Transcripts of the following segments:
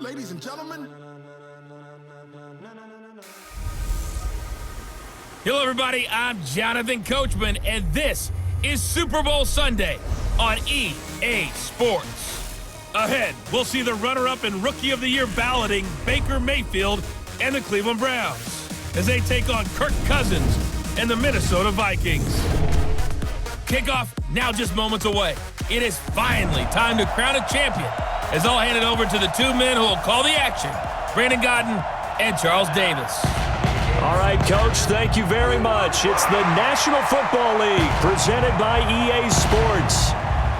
Ladies and gentlemen. Hello, everybody. I'm Jonathan Coachman, and this is Super Bowl Sunday on EA Sports. Ahead, we'll see the runner-up and Rookie of the Year balloting Baker Mayfield and the Cleveland Browns as they take on Kirk Cousins and the Minnesota Vikings. Kickoff now just moments away. It is finally time to crown a champion as I'll hand it over to the two men who will call the action, Brandon Godden and Charles Davis. All right, Coach, thank you very much. It's the National Football League presented by EA Sports.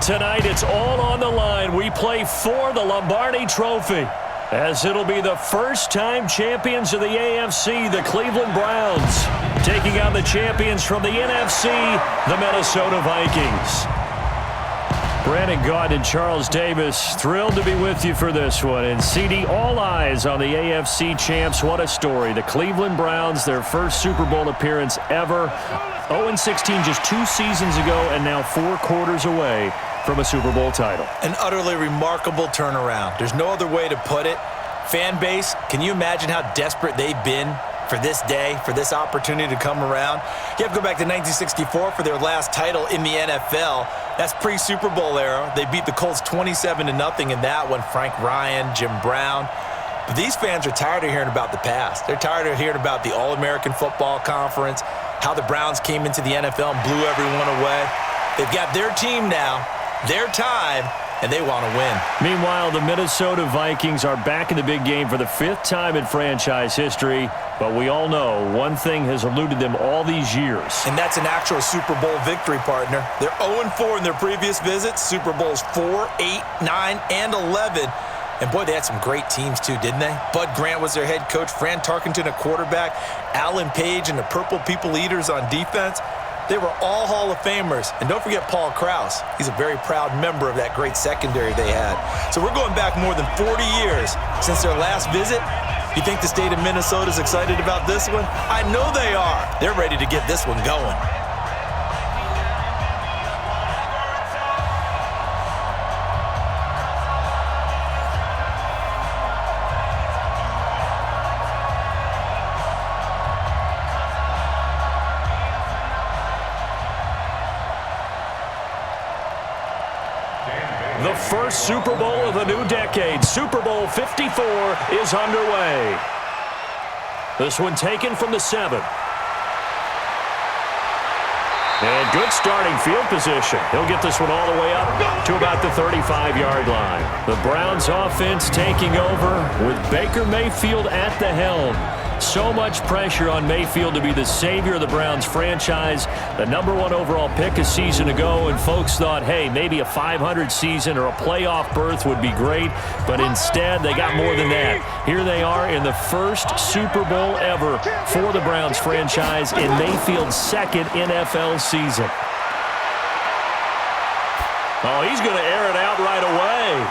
Tonight, it's all on the line. We play for the Lombardi Trophy, as it'll be the first-time champions of the AFC, the Cleveland Browns, taking on the champions from the NFC, the Minnesota Vikings. Brandon Godden and Charles Davis, thrilled to be with you for this one. And CD, all eyes on the AFC champs. What a story. The Cleveland Browns, their first Super Bowl appearance ever. 0-16 just 2 seasons ago, and now 4 quarters away from a Super Bowl title. An utterly remarkable turnaround. There's no other way to put it. Fan base, can you imagine how desperate they've been for this day, for this opportunity to come around? You have to go back to 1964 for their last title in the NFL. That's pre-Super Bowl era. They beat the Colts 27-0 in that one. Frank Ryan, Jim Brown. But these fans are tired of hearing about the past. They're tired of hearing about the All-American Football Conference, how the Browns came into the NFL and blew everyone away. They've got their team now, their time, and they want to win. Meanwhile, the Minnesota Vikings are back in the big game for the 5th time in franchise history. But we all know one thing has eluded them all these years. And that's an actual Super Bowl victory, partner. They're 0-4 in their previous visits. Super Bowls 4, 8, 9, and 11. And, boy, they had some great teams, too, didn't they? Bud Grant was their head coach. Fran Tarkenton, a quarterback. Alan Page and the Purple People Eaters on defense. They were all Hall of Famers. And don't forget Paul Krause. He's a very proud member of that great secondary they had. So we're going back more than 40 years since their last visit. You think the state of Minnesota is excited about this one? I know they are. They're ready to get this one going. The first Super Bowl of the new decade, Super Bowl 54, is underway. This one taken from the 7. And good starting field position. He'll get this one all the way up to about the 35-yard line. The Browns offense taking over with Baker Mayfield at the helm. So much pressure on Mayfield to be the savior of the Browns franchise. The #1 overall pick a season ago, and folks thought, hey, maybe a 500 season or a playoff berth would be great, but instead they got more than that. Here they are in the first Super Bowl ever for the Browns franchise in Mayfield's 2nd NFL season. Oh, he's going to air it out right away.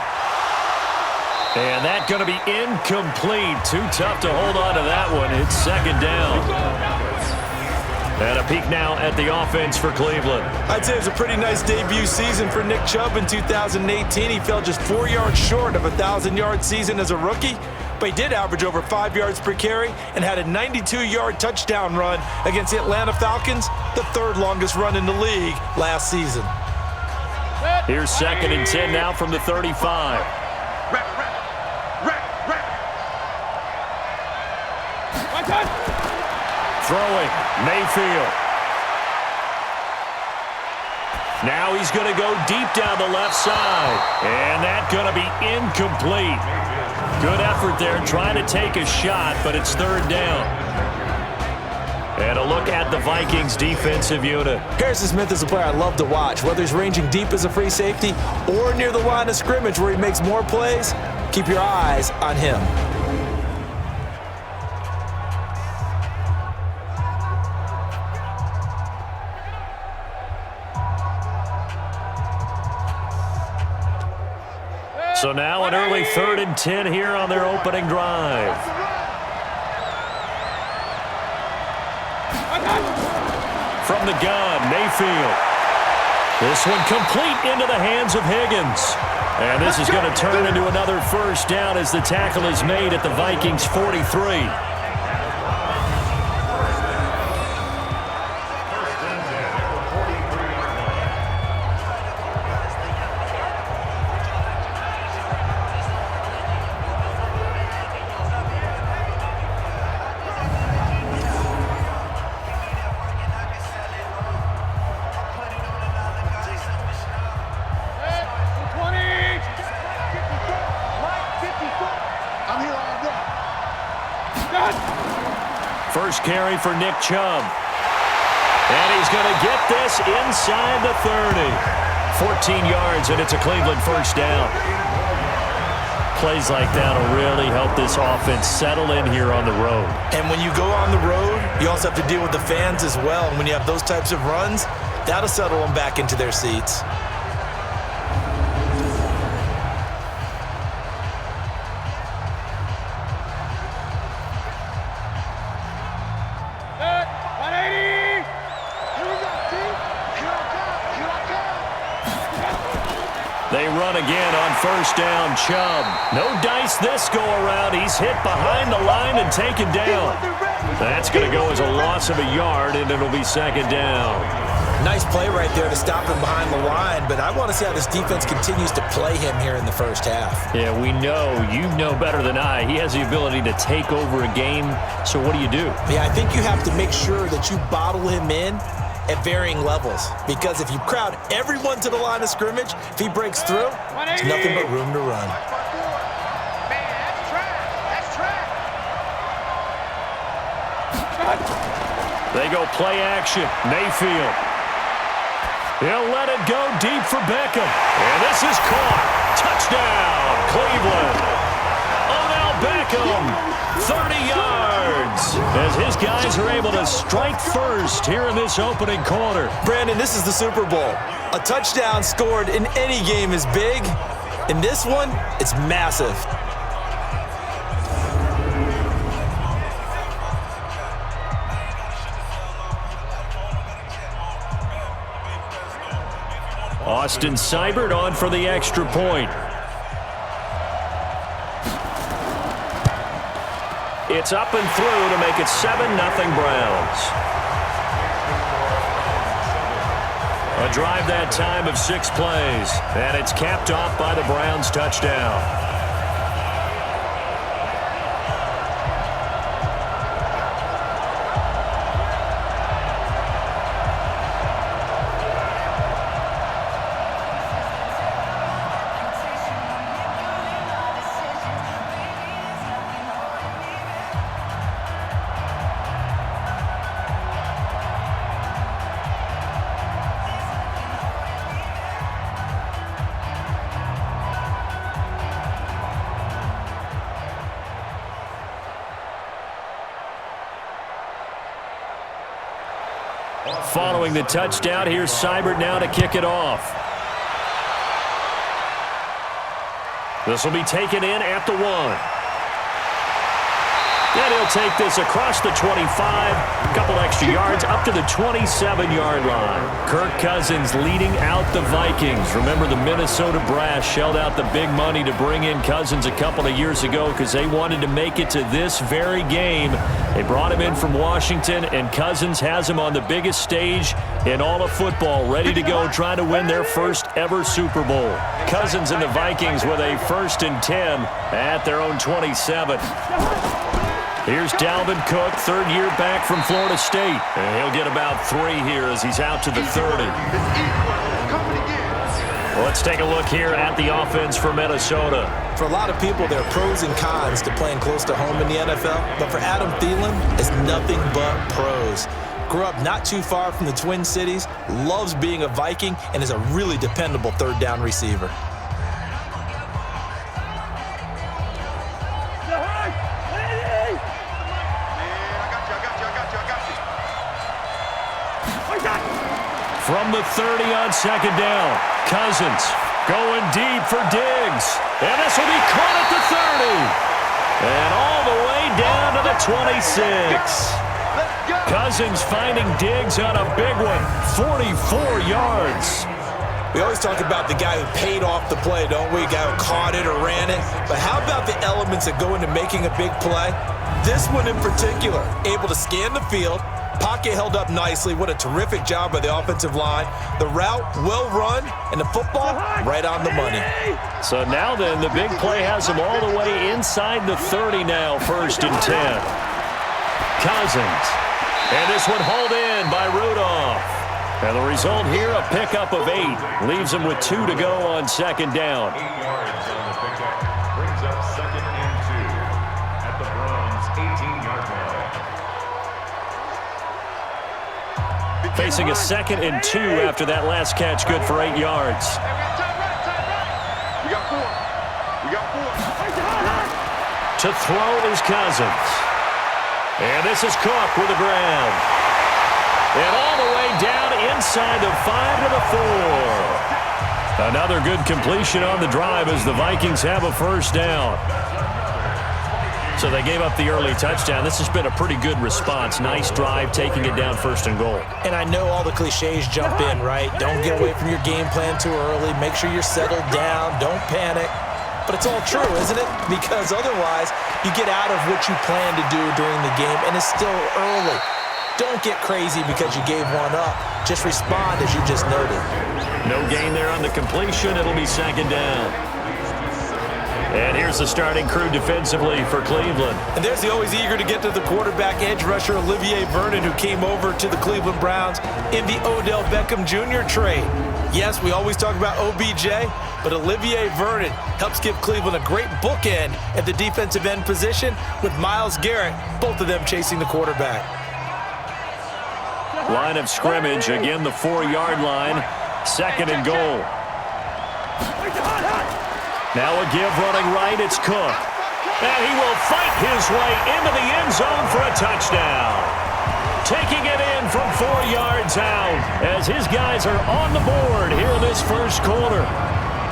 And that's going to be incomplete. Too tough to hold on to that one. It's 2nd down. And a peek now at the offense for Cleveland. I'd say it was a pretty nice debut season for Nick Chubb in 2018. He fell just 4 yards short of a 1,000-yard season as a rookie, but he did average over 5 yards per carry and had a 92-yard touchdown run against the Atlanta Falcons, the 3rd longest run in the league last season. Here's 2nd and 10 now from the 35. Throwing, Mayfield. Now he's going to go deep down the left side. And that's going to be incomplete. Good effort there trying to take a shot, but it's 3rd down. And a look at the Vikings defensive unit. Harrison Smith is a player I love to watch. Whether he's ranging deep as a free safety or near the line of scrimmage where he makes more plays, keep your eyes on him. So now an early 3rd and 10 here on their opening drive. From the gun, Mayfield. This one complete into the hands of Higgins. And this is going to turn into another first down as the tackle is made at the Vikings 43. First carry for Nick Chubb. And he's going to get this inside the 30. 14 yards, and it's a Cleveland first down. Plays like that will really help this offense settle in here on the road. And when you go on the road, you also have to deal with the fans as well. And when you have those types of runs, that'll settle them back into their seats. They run again on first down. Chubb. No dice this go around. He's hit behind the line and taken down. That's going to go as a loss of a yard, and it'll be second down. Nice play right there to stop him behind the line, but I want to see how this defense continues to play him here in the first half. Yeah, we know. You know better than I. He has the ability to take over a game, so what do you do? Yeah, I think you have to make sure that you bottle him in at varying levels, because if you crowd everyone to the line of scrimmage, if he breaks through, there's nothing but room to run. They go play action. Mayfield. He'll let it go deep for Beckham. And this is caught. Touchdown, Cleveland. Odell Beckham, 30 yards, as his guys are able to strike first here in this opening quarter. Brandon, this is the Super Bowl. A touchdown scored in any game is big. In this one, it's massive. Austin Seibert on for the extra point. It's up and through to make it 7-0 Browns. A drive that time of 6 plays, and it's capped off by the Browns touchdown. Following the touchdown, here's Seibert now to kick it off. This will be taken in at the 1. And he'll take this across the 25, a couple extra yards up to the 27-yard line. Kirk Cousins leading out the Vikings. Remember, the Minnesota Brass shelled out the big money to bring in Cousins a couple of years ago because they wanted to make it to this very game. They brought him in from Washington, and Cousins has him on the biggest stage in all of football, ready to go, trying to win their first ever Super Bowl. Cousins and the Vikings with a 1st and 10 at their own 27. Here's Dalvin Cook, 3rd year back from Florida State. And he'll get about 3 here as he's out to the 30. Let's take a look here at the offense for Minnesota. For a lot of people, there are pros and cons to playing close to home in the NFL. But for Adam Thielen, it's nothing but pros. Grew up not too far from the Twin Cities, loves being a Viking, and is a really dependable 3rd down receiver. From the 30 on 2nd down, Cousins going deep for Diggs. And this will be caught at the 30. And all the way down to the 26. Cousins finding Diggs on a big one, 44 yards. We always talk about the guy who paid off the play, don't we? The guy who caught it or ran it. But how about the elements that go into making a big play? This one in particular, able to scan the field, pocket held up nicely. What a terrific job by the offensive line. The route well run, and the football right on the money. So now then, the big play has them all the way inside the 30 now, 1st and 10. Cousins. And this one hauled in by Rudolph. And the result here, a pickup of 8. Leaves him with 2 to go on 2nd down. 8 yards on the pickup. Brings up 2nd and 2 at the Browns' 18-yard line. Facing a 2nd and 2 after that last catch, good for 8 yards. We got 4. We got 4. To throw is Cousins. And this is Cook with the ground. And all the way down inside the 5 to the 4. Another good completion on the drive as the Vikings have a 1st down. So they gave up the early touchdown. This has been a pretty good response. Nice drive, taking it down 1st and goal. And I know all the cliches jump in, right? Don't get away from your game plan too early. Make sure you're settled down. Don't panic. But it's all true, isn't it? Because otherwise, you get out of what you plan to do during the game, and it's still early. Don't get crazy because you gave one up. Just respond as you just noted. No gain there on the completion. It'll be 2nd down. And here's the starting crew defensively for Cleveland. And there's the always eager to get to the quarterback edge rusher, Olivier Vernon, who came over to the Cleveland Browns in the Odell Beckham Jr. trade. Yes, we always talk about OBJ, but Olivier Vernon helps give Cleveland a great bookend at the defensive end position with Myles Garrett, both of them chasing the quarterback. Line of scrimmage, again the 4-yard line, 2nd and goal. Now a give running right, it's Cook. And he will fight his way into the end zone for a touchdown. Taking it in from 4 yards out as his guys are on the board here in this 1st quarter.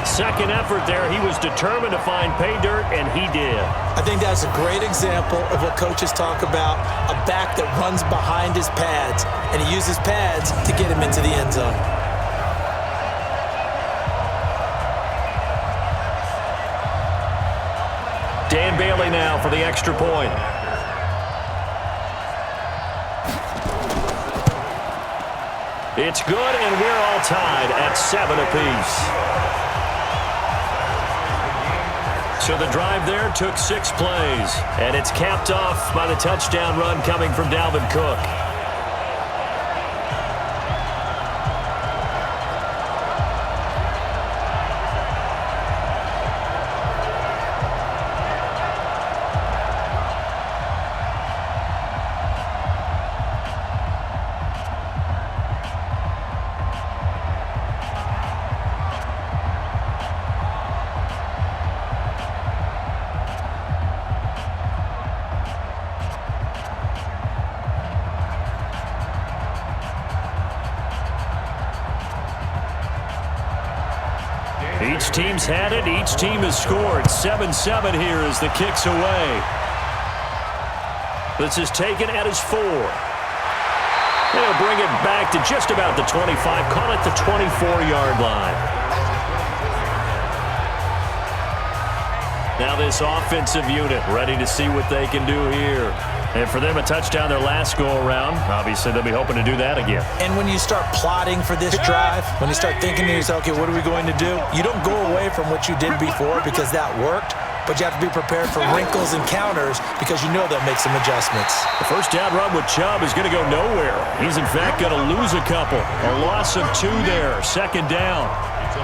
2nd effort there, he was determined to find pay dirt, and he did. I think that's a great example of what coaches talk about, a back that runs behind his pads, and he uses pads to get him into the end zone. Dan Bailey now for the extra point. It's good, and we're all tied at 7 apiece. So the drive there took 6 plays, and it's capped off by the touchdown run coming from Dalvin Cook. Each team's had it. Each team has scored. 7-7 here as the kick's away. This is taken at his 4. They'll bring it back to just about the 25. Call it the 24-yard line. Now this offensive unit ready to see what they can do here. And for them, a touchdown their last go-around. Obviously, they'll be hoping to do that again. And when you start plotting for this drive, when you start thinking to yourself, okay, what are we going to do? You don't go away from what you did before because that worked, but you have to be prepared for wrinkles and counters because you know they'll make some adjustments. The 1st down run with Chubb is going to go nowhere. He's, in fact, going to lose a couple. A loss of 2 there, 2nd down.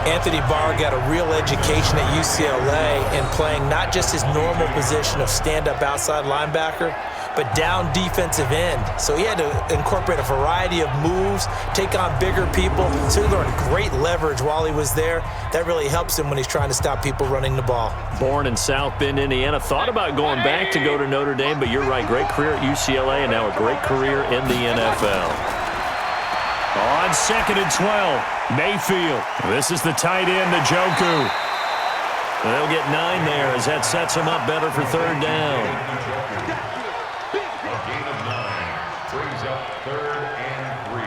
Anthony Barr got a real education at UCLA in playing not just his normal position of stand-up outside linebacker, but down defensive end. So he had to incorporate a variety of moves, take on bigger people. So he learned great leverage while he was there. That really helps him when he's trying to stop people running the ball. Born in South Bend, Indiana. Thought about going back to go to Notre Dame, but you're right. Great career at UCLA and now a great career in the NFL. On 2nd and 12, Mayfield. This is the tight end, Njoku. They'll get 9 there as that sets him up better for 3rd down. Brings up 3rd and 3.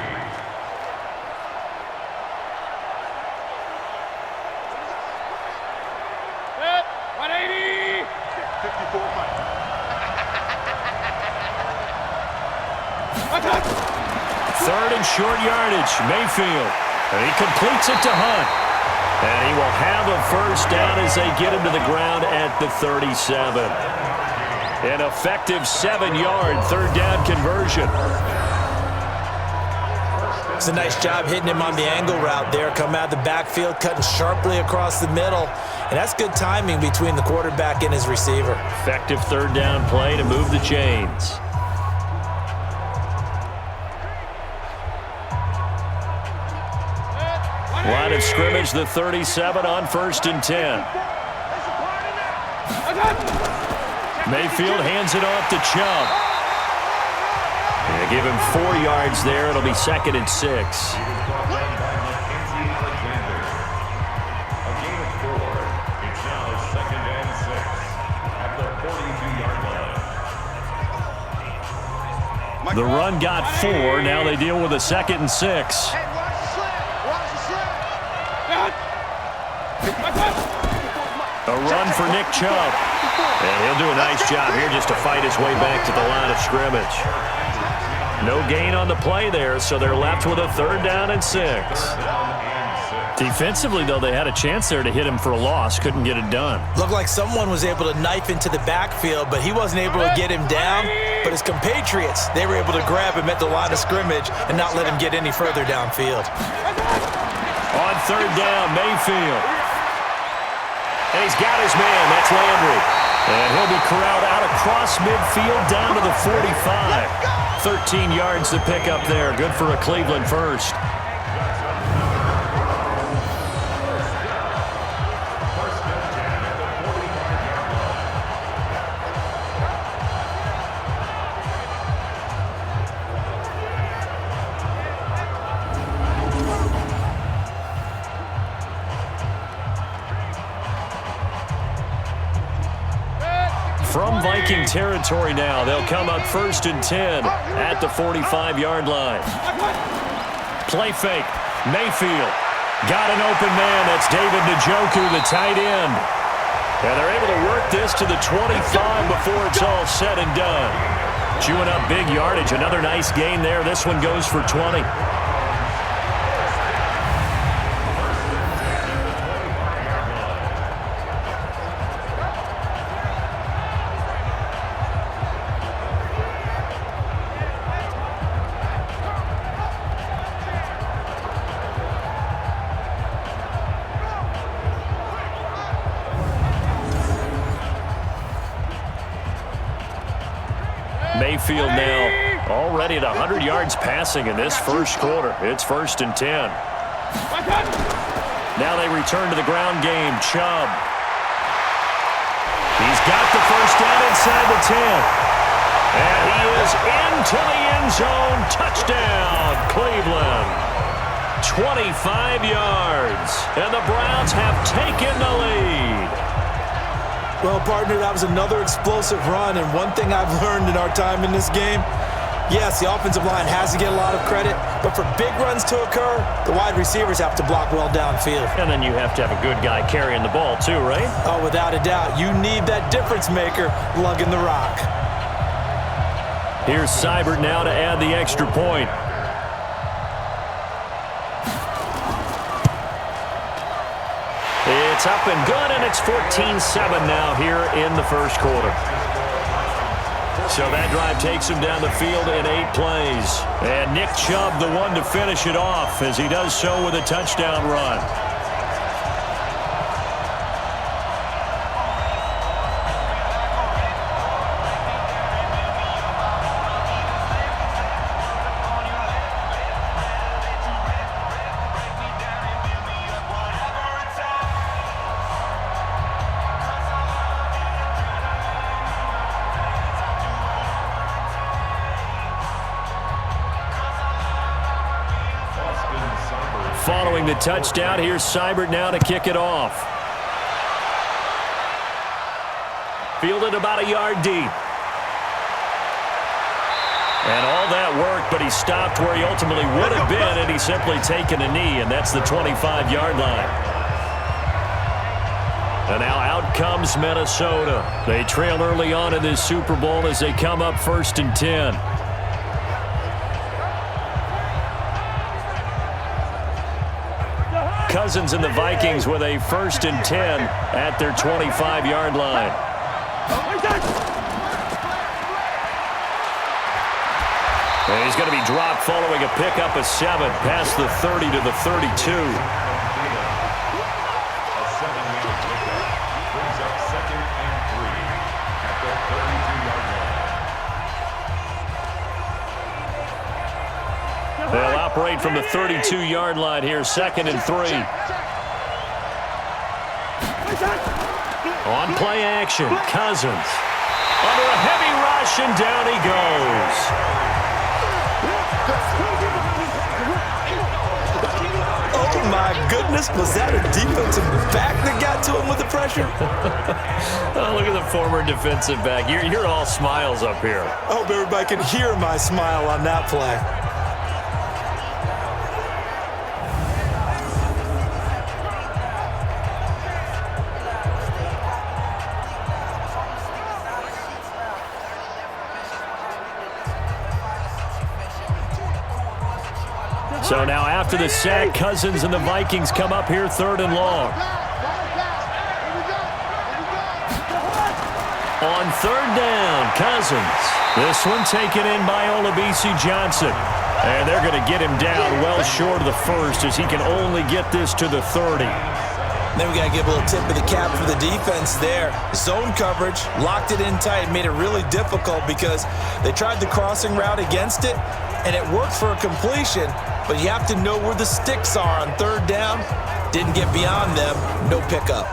Third and short yardage. Mayfield. And he completes it to Hunt. And he will have a first down as they get him to the ground at the 37. An effective 7-yard third down conversion. It's a nice job hitting him on the angle route there. Come out of the backfield, cutting sharply across the middle. And that's good timing between the quarterback and his receiver. Effective third down play to move the chains. Line of scrimmage, the 37 on 1st and 10. Mayfield hands it off to Chubb. They give him 4 yards there. It'll be 2nd and 6. The run got 4. Now they deal with a 2nd and 6. A run for Nick Chubb. And he'll do a nice job here just to fight his way back to the line of scrimmage. No gain on the play there, so they're left with a 3rd down and 6. Defensively, though, they had a chance there to hit him for a loss. Couldn't get it done. Looked like someone was able to knife into the backfield, but he wasn't able to get him down. But his compatriots, they were able to grab him at the line of scrimmage and not let him get any further downfield. On 3rd down, Mayfield. And he's got his man. That's Landry. And he'll be corralled out across midfield down to the 45. 13 yards to pick up there. Good for a Cleveland first. From Viking territory now, they'll come up 1st and 10 at the 45-yard line. Play fake. Mayfield got an open man. That's David Njoku, the tight end. And they're able to work this to the 25 before it's all said and done. Chewing up big yardage. Another nice gain there. This one goes for 20. Mayfield now already at 100 yards passing in this first quarter. It's 1st and 10. Now they return to the ground game. Chubb. He's got the first down inside the 10. And he is into the end zone. Touchdown, Cleveland. 25 yards. And the Browns have taken the lead. Well, partner, that was another explosive run, and one thing I've learned in our time in this game, yes, the offensive line has to get a lot of credit, but for big runs to occur, the wide receivers have to block well downfield. And then you have to have a good guy carrying the ball too, right? Oh, without a doubt. You need that difference maker lugging the rock. Here's Seibert now to add the extra point. It's up and good, and it's 14-7 now here in the first quarter. So that drive takes him down the field in 8 plays. And Nick Chubb, the one to finish it off, as he does so with a touchdown run. Following the touchdown, here's Seibert now to kick it off. Fielded about a yard deep. And all that work, but he stopped where he ultimately would have been, and he's simply taken a knee, and that's the 25-yard line. And now out comes Minnesota. They trail early on in this Super Bowl as they come up 1st and 10. Cousins and the Vikings with a 1st and 10 at their 25-yard line. And he's going to be dropped following a pickup of 7 past the 30 to the 32. They'll operate from the 32-yard line here, 2nd and 3. On play action, Cousins. Under a heavy rush, and down he goes. Oh, my goodness. Was that a defensive back that got to him with the pressure? Oh, look at the former defensive back. You're all smiles up here. I hope everybody can hear my smile on that play. So now after the sack, Cousins and the Vikings come up here 3rd and long. On 3rd down, Cousins. This one taken in by Olabisi Johnson. And they're going to get him down well short of the 1st as he can only get this to the 30. Then we got to give a little tip of the cap for the defense there. Zone coverage, locked it in tight, made it really difficult because they tried the crossing route against it, and it worked for a completion, but you have to know where the sticks are on 3rd down. Didn't get beyond them, no pickup.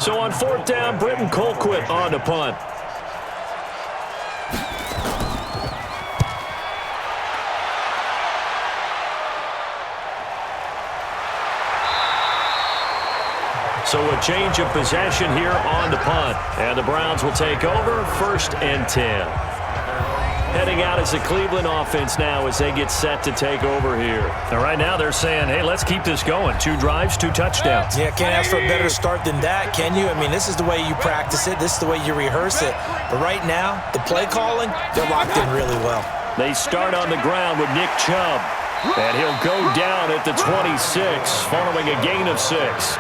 So on 4th down, Britton Colquitt on the punt. So a change of possession here on the punt. And the Browns will take over, 1st and 10. Heading out as the Cleveland offense now as they get set to take over here. And right now they're saying, hey, let's keep this going. 2 drives, 2 touchdowns. Yeah, can't ask for a better start than that, can you? I mean, this is the way you practice it. This is the way you rehearse it. But right now, the play calling, they're locked in really well. They start on the ground with Nick Chubb. And he'll go down at the 26 following a gain of 6.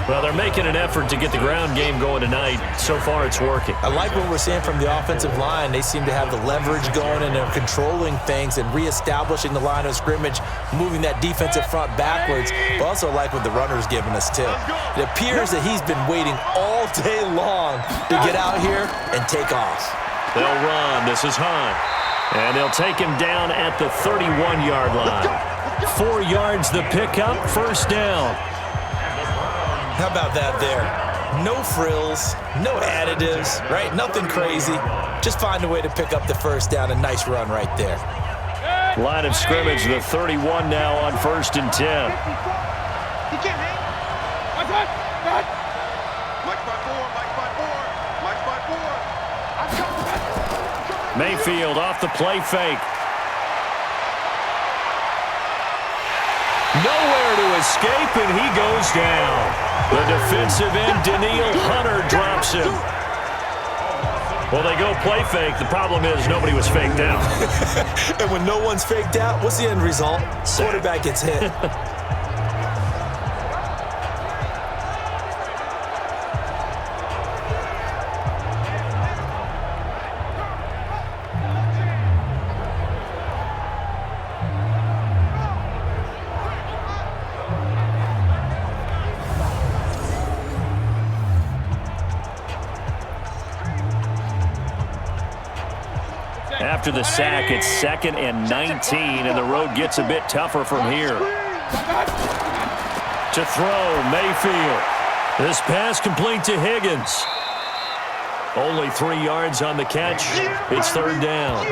Well, they're making an effort to get the ground game going tonight. So far, it's working. I like what we're seeing from the offensive line. They seem to have the leverage going, and they're controlling things and reestablishing the line of scrimmage, moving that defensive front backwards. But also like what the runner's giving us, too. It appears that he's been waiting all day long to get out here and take off. They'll run. This is Hunt. And they'll take him down at the 31-yard line. 4 yards the pickup, 1st down. How about that there? No frills, no additives, right? Nothing crazy. Just find a way to pick up the 1st down. A nice run right there. Line of scrimmage, the 31 now on 1st and 10. He can't hang. Watch out. Watch my 4. Mayfield off the play fake. Nowhere to escape, and he goes down. The defensive end, Daniil Hunter, drops him. Well, they go play fake. The problem is nobody was faked out. And when no one's faked out, what's the end result? Quarterback gets hit. After the sack, it's 2nd and 19, and the road gets a bit tougher from here. To throw, Mayfield. This pass complete to Higgins. Only 3 yards on the catch. It's 3rd down.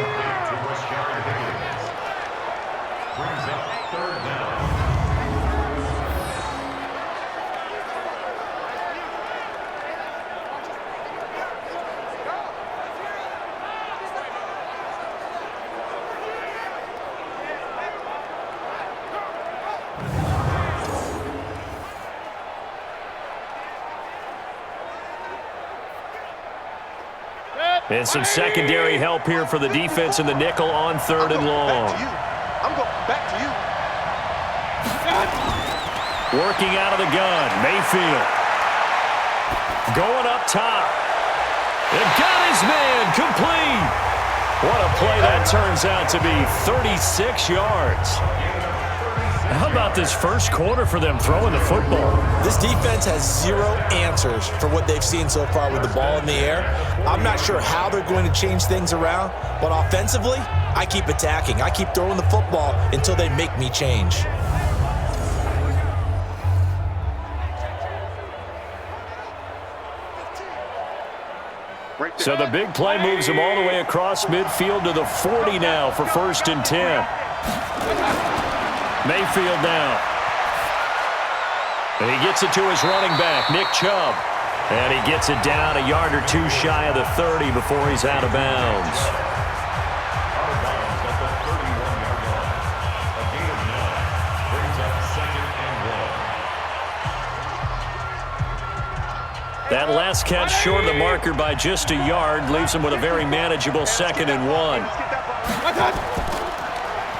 Brings up 3rd down. And some secondary help here for the defense in the nickel on 3rd and long. I'm going back to you. Working out of the gun, Mayfield. Going up top. And got his man complete. What a play that turns out to be, 36 yards. How about this first quarter for them throwing the football? This defense has zero answers for what they've seen so far with the ball in the air. I'm not sure how they're going to change things around, but offensively, I keep attacking. I keep throwing the football until they make me change. So the big play moves him all the way across midfield to the 40 now for 1st and 10. Mayfield now. And he gets it to his running back, Nick Chubb. And he gets it down a yard or two shy of the 30 before he's out of bounds. Out of bounds at the 31-yard line. A gain of 9 brings up 2nd and 1. That last catch short of the marker by just a yard leaves him with a very manageable 2nd and 1.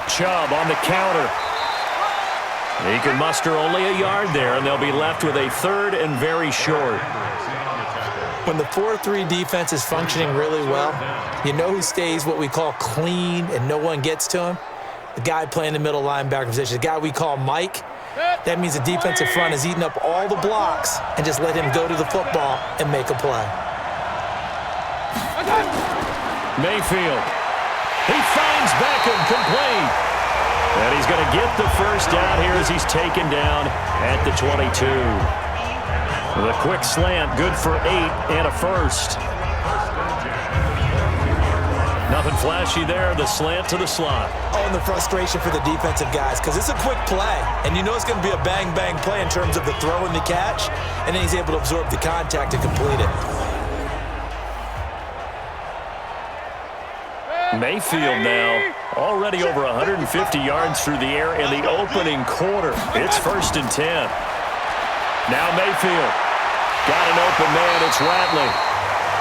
Chubb on the counter. He can muster only a yard there, and they'll be left with a 3rd and very short. When the 4-3 defense is functioning really well, you know who stays what we call clean and no one gets to him? The guy playing the middle linebacker position, the guy we call Mike. That means the defensive front is eating up all the blocks and just let him go to the football and make a play. Mayfield. He finds Beckham complete. And he's going to get the first down here as he's taken down at the 22. The quick slant, good for 8 and a first. Nothing flashy there, the slant to the slot. Oh, and the frustration for the defensive guys, because it's a quick play, and you know it's going to be a bang-bang play in terms of the throw and the catch, and then he's able to absorb the contact and complete it. Mayfield now already over 150 yards through the air in the opening quarter. It's 1st and 10. Now Mayfield. Got an open man. It's Ratley.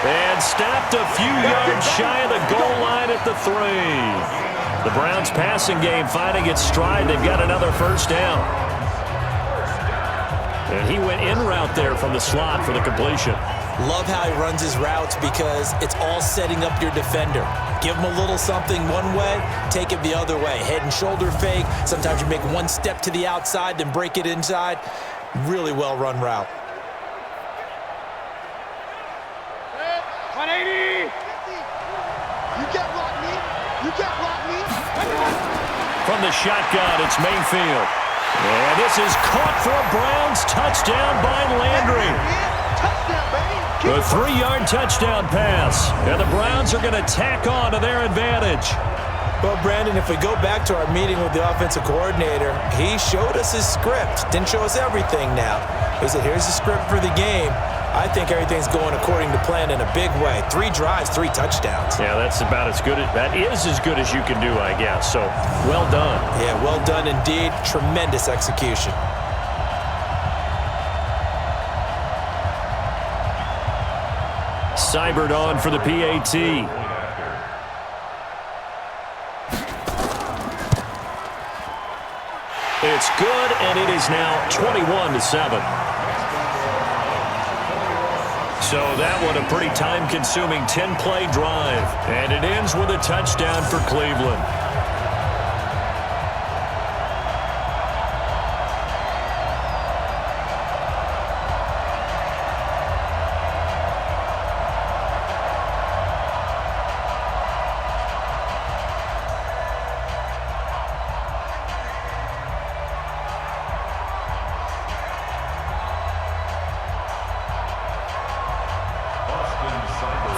And stopped a few yards shy of the goal line at the 3. The Browns passing game finding its stride. They've got another first down. And he went in route there from the slot for the completion. Love how he runs his routes because it's all setting up your defender. Give him a little something one way, take it the other way. Head and shoulder fake. Sometimes you make one step to the outside, then break it inside. Really well-run route. 180! You can't block me! You can't block me! From the shotgun, it's Mayfield. And this is caught for a Browns touchdown by Landry. Touchdown, baby! A 3-yard touchdown pass. And the Browns are going to tack on to their advantage. Well, Brandon, if we go back to our meeting with the offensive coordinator, he showed us his script. Didn't show us everything now. He said, here's the script for the game. I think everything's going according to plan in a big way. 3 drives, 3 touchdowns. Yeah, that's about as good as, that is as good as you can do, I guess. So, well done. Yeah, well done indeed. Tremendous execution. Seibert on for the PAT. It's good, and it is now 21-7. So that one a pretty time-consuming 10-play drive. And it ends with a touchdown for Cleveland.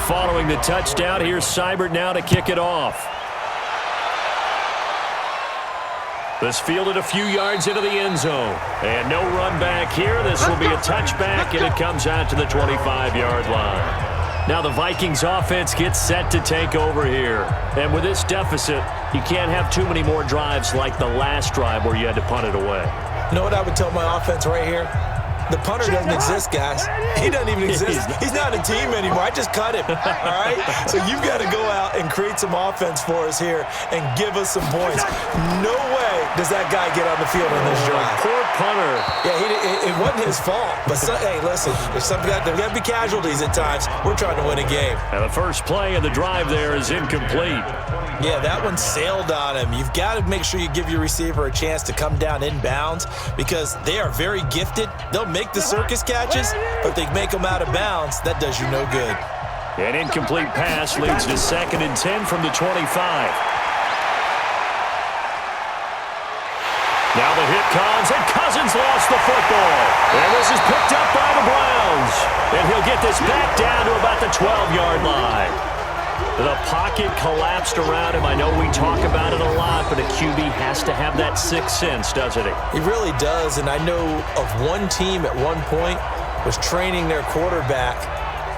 Following the touchdown, here's Seibert now to kick it off. This fielded a few yards into the end zone. And no run back here. This will be a touchback, and it comes out to the 25-yard line. Now the Vikings offense gets set to take over here. And with this deficit, you can't have too many more drives like the last drive where you had to punt it away. You know what I would tell my offense right here? The punter doesn't exist, guys. He doesn't even exist. He's not a team anymore. I just cut him, all right? So you've got to go out and create some offense for us here and give us some points. No way does that guy get on the field on this drive. Poor punter. Yeah, it wasn't his fault. But, hey, listen, there's got to be casualties at times. We're trying to win a game. And the first play of the drive there is incomplete. Yeah, that one sailed on him. You've got to make sure you give your receiver a chance to come down inbounds because they are very gifted. They'll make the circus catches, but they make them out of bounds. That does you no good. An incomplete pass leads to 2nd and 10 from the 25. Now the hit comes, and Cousins lost the football. And this is picked up by the Browns. And he'll get this back down to about the 12-yard line. The pocket collapsed around him. I know we talk about it a lot, but a QB has to have that sixth sense, doesn't he? He really does, and I know of one team at one point was training their quarterback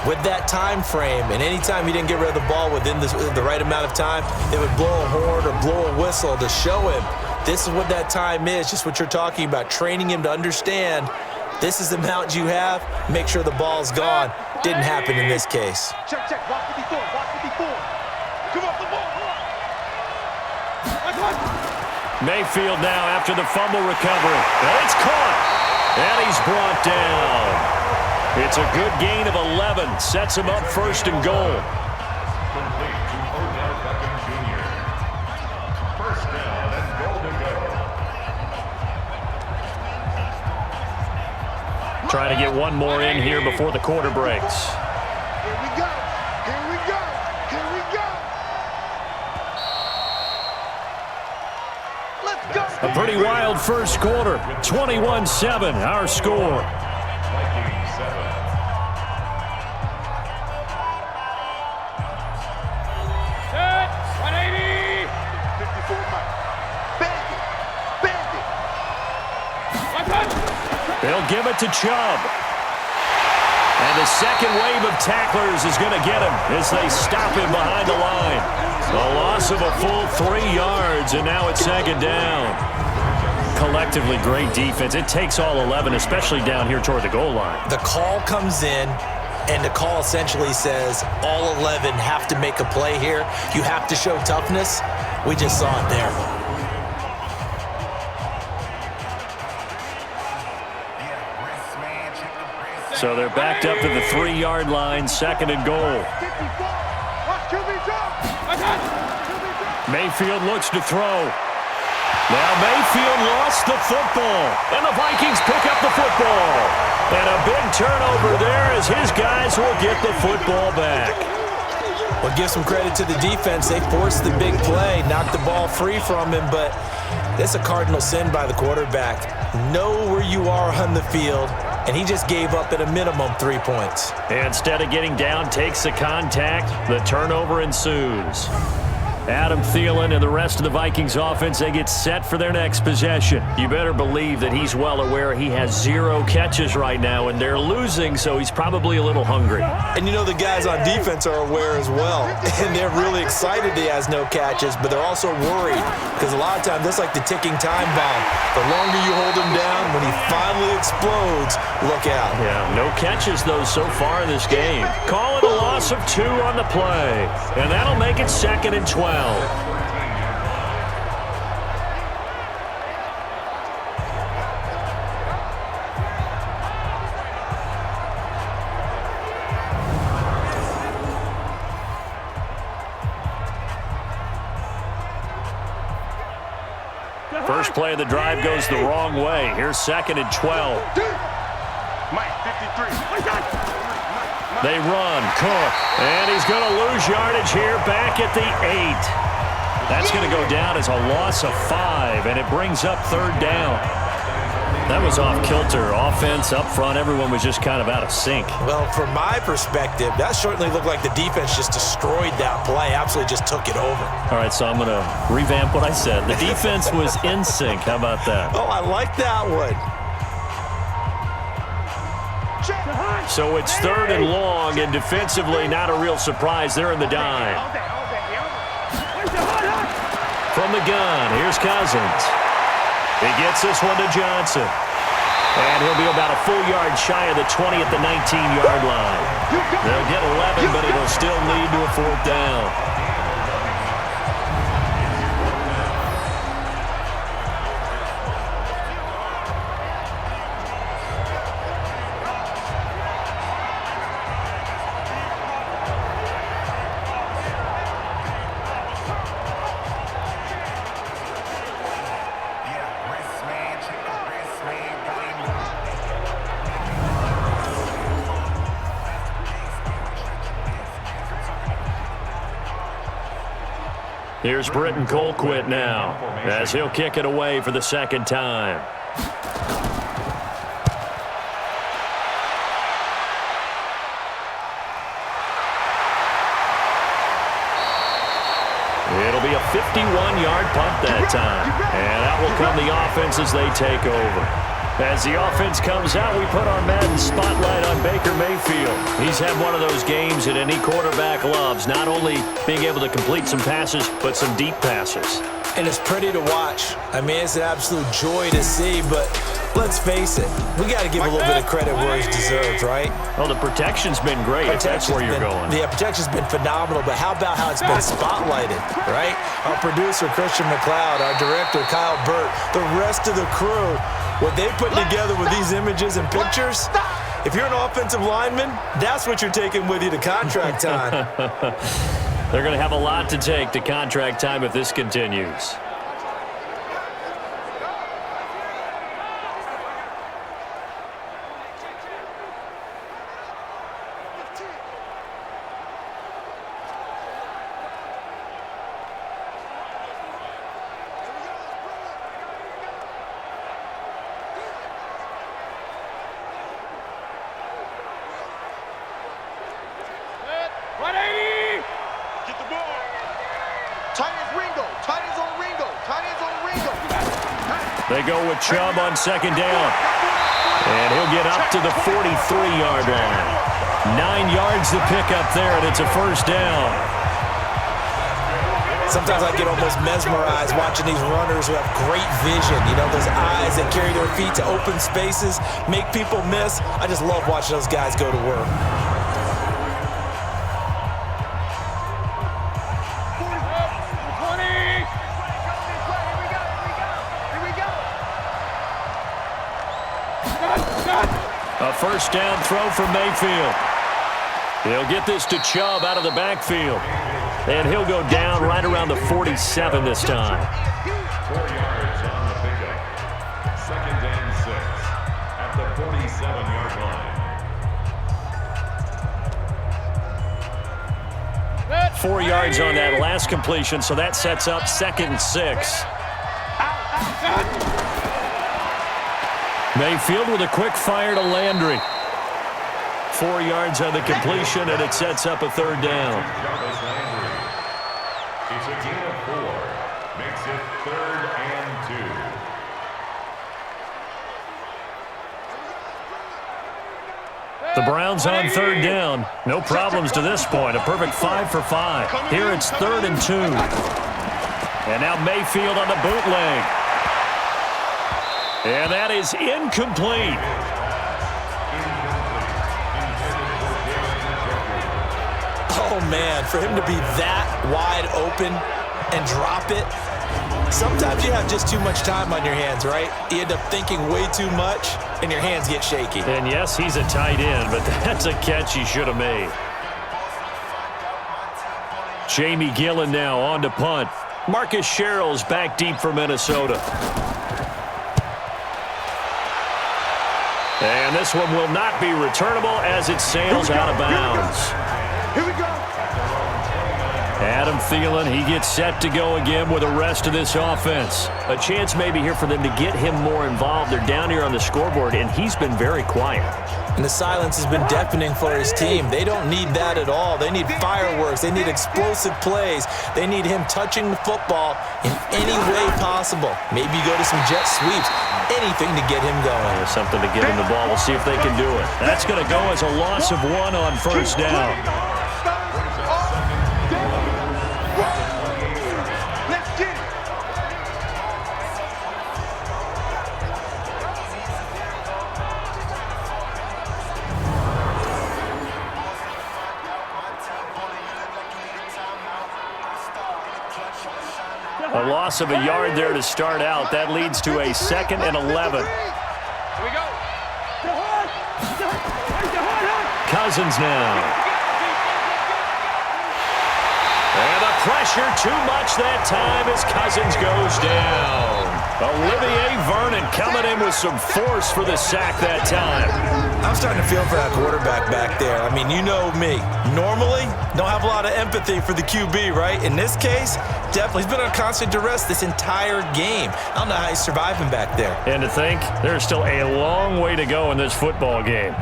with that time frame, and anytime he didn't get rid of the ball within the right amount of time, they would blow a horn or blow a whistle to show him this is what that time is, just what you're talking about, training him to understand this is the amount you have, make sure the ball's gone. Didn't happen in this case. Check, check. Watch 54. Watch 54. Come off the ball. Mayfield now after the fumble recovery. And it's caught. And he's brought down. It's a good gain of 11. Sets him up 1st and goal. Complete to Odell Beckham Jr. First down and goal to go. Trying to get one more in here before the quarter breaks. Here we go. Here we go. Here we go. Let's go. A pretty wild first quarter. 21-7, our score. Vikings 7. Set. 180. 54 Mike. Bandit. Bandit. They'll give it to Chubb. And the second wave of tacklers is going to get him as they stop him behind the line. A loss of a full 3 yards, and now it's 2nd down. Collectively, great defense. It takes all 11, especially down here toward the goal line. The call comes in, and the call essentially says all 11 have to make a play here. You have to show toughness. We just saw it there. So they're backed up to the 3-yard line, 2nd and goal. 54. Watch QB drop. Mayfield looks to throw. Now Mayfield lost the football, and the Vikings pick up the football. And a big turnover there as his guys will get the football back. Well, give some credit to the defense. They forced the big play, knocked the ball free from him, but that's a cardinal sin by the quarterback. Know where you are on the field, and he just gave up at a minimum 3 points. Instead of getting down, takes the contact. The turnover ensues. Adam Thielen and the rest of the Vikings offense, they get set for their next possession. You better believe that he's well aware he has 0 catches right now, and they're losing, so he's probably a little hungry. And you know the guys on defense are aware as well, and they're really excited he has no catches, but they're also worried because a lot of times that's like the ticking time bomb. The longer you hold him down, when he finally explodes, look out. Yeah, no catches, though, so far in this game. Call it a loss of 2 on the play, and that'll make it 2nd and 12. First play of the drive goes the wrong way. Here's 2nd and 12. Mike, 53. They run, Cook, and he's going to lose yardage here back at the 8. That's going to go down as a loss of 5, and it brings up 3rd down. That was off kilter. Offense up front, everyone was just kind of out of sync. Well, from my perspective, that certainly looked like the defense just destroyed that play, absolutely just took it over. All right, so I'm going to revamp what I said. The defense was in sync. How about that? Oh, I like that one. So it's 3rd and long, and defensively not a real surprise. They're in the dime. From the gun, here's Cousins. He gets this one to Johnson. And he'll be about a full yard shy of the 20 at the 19-yard line. They'll get 11, but it'll still lead to a 4th down. Here's Britton Colquitt now, as he'll kick it away for the 2nd time. It'll be a 51-yard punt that time, and out will come the offense as they take over. As the offense comes out, we put our Madden spotlight on Baker Mayfield. He's had one of those games that any quarterback loves, not only being able to complete some passes, but some deep passes. And it's pretty to watch. I mean, it's an absolute joy to see, but let's face it, we got to give a little bit of credit where it's deserved, right? Well, the protection's been great, if that's where you're going. The protection's been phenomenal, but how about how it's been spotlighted, right? Our producer, Christian McLeod, our director, Kyle Burt, the rest of the crew, what they put together with these images and pictures, if you're an offensive lineman, that's what you're taking with you to contract time. They're going to have a lot to take to contract time if this continues. They go with Chubb on 2nd down. And he'll get up to the 43-yard line. 9 yards to pick up there, and it's a 1st down. Sometimes I get almost mesmerized watching these runners who have great vision. You know, those eyes that carry their feet to open spaces, make people miss. I just love watching those guys go to work. A 1st down throw from Mayfield. He'll get this to Chubb out of the backfield. And he'll go down right around the 47 this time. 4 yards on the pickup. 2nd and 6 at the 47-yard line. 4 yards on that last completion, so that sets up 2nd and 6. Mayfield with a quick fire to Landry. 4 yards on the completion, and it sets up a 3rd down. It's a gain of 4. Makes it 3rd and 2. The Browns on 3rd down. No problems to this point. A perfect 5 for 5. Here it's 3rd and 2. And now Mayfield on the bootleg. And that is incomplete. Oh, man, for him to be that wide open and drop it, sometimes you have just too much time on your hands, right? You end up thinking way too much, and your hands get shaky. And, yes, he's a tight end, but that's a catch he should have made. Jamie Gillen now on to punt. Marcus Sherrill's back deep for Minnesota. And this one will not be returnable as it sails out of bounds. Here we go. Adam Thielen, he gets set to go again with the rest of this offense. A chance maybe here for them to get him more involved. They're down here on the scoreboard, and he's been very quiet. And the silence has been deafening for his team. They don't need that at all. They need fireworks. They need explosive plays. They need him touching the football in any way possible. Maybe go to some jet sweeps. Anything to get him going. There's something to get him the ball. We'll see if they can do it. That's going to go as a loss of 1 on 1st down. A loss of a yard there to start out. That leads to a 2nd and 11. Here we go. Cousins now. And the pressure too much that time as Cousins goes down. Olivier Vernon coming in with some force for the sack that time. I'm starting to feel for that quarterback back there. I mean, you know me. Normally, don't have a lot of empathy for the QB, right? In this case, definitely. He's been on constant duress this entire game. I don't know how he's surviving back there. And to think, there's still a long way to go in this football game.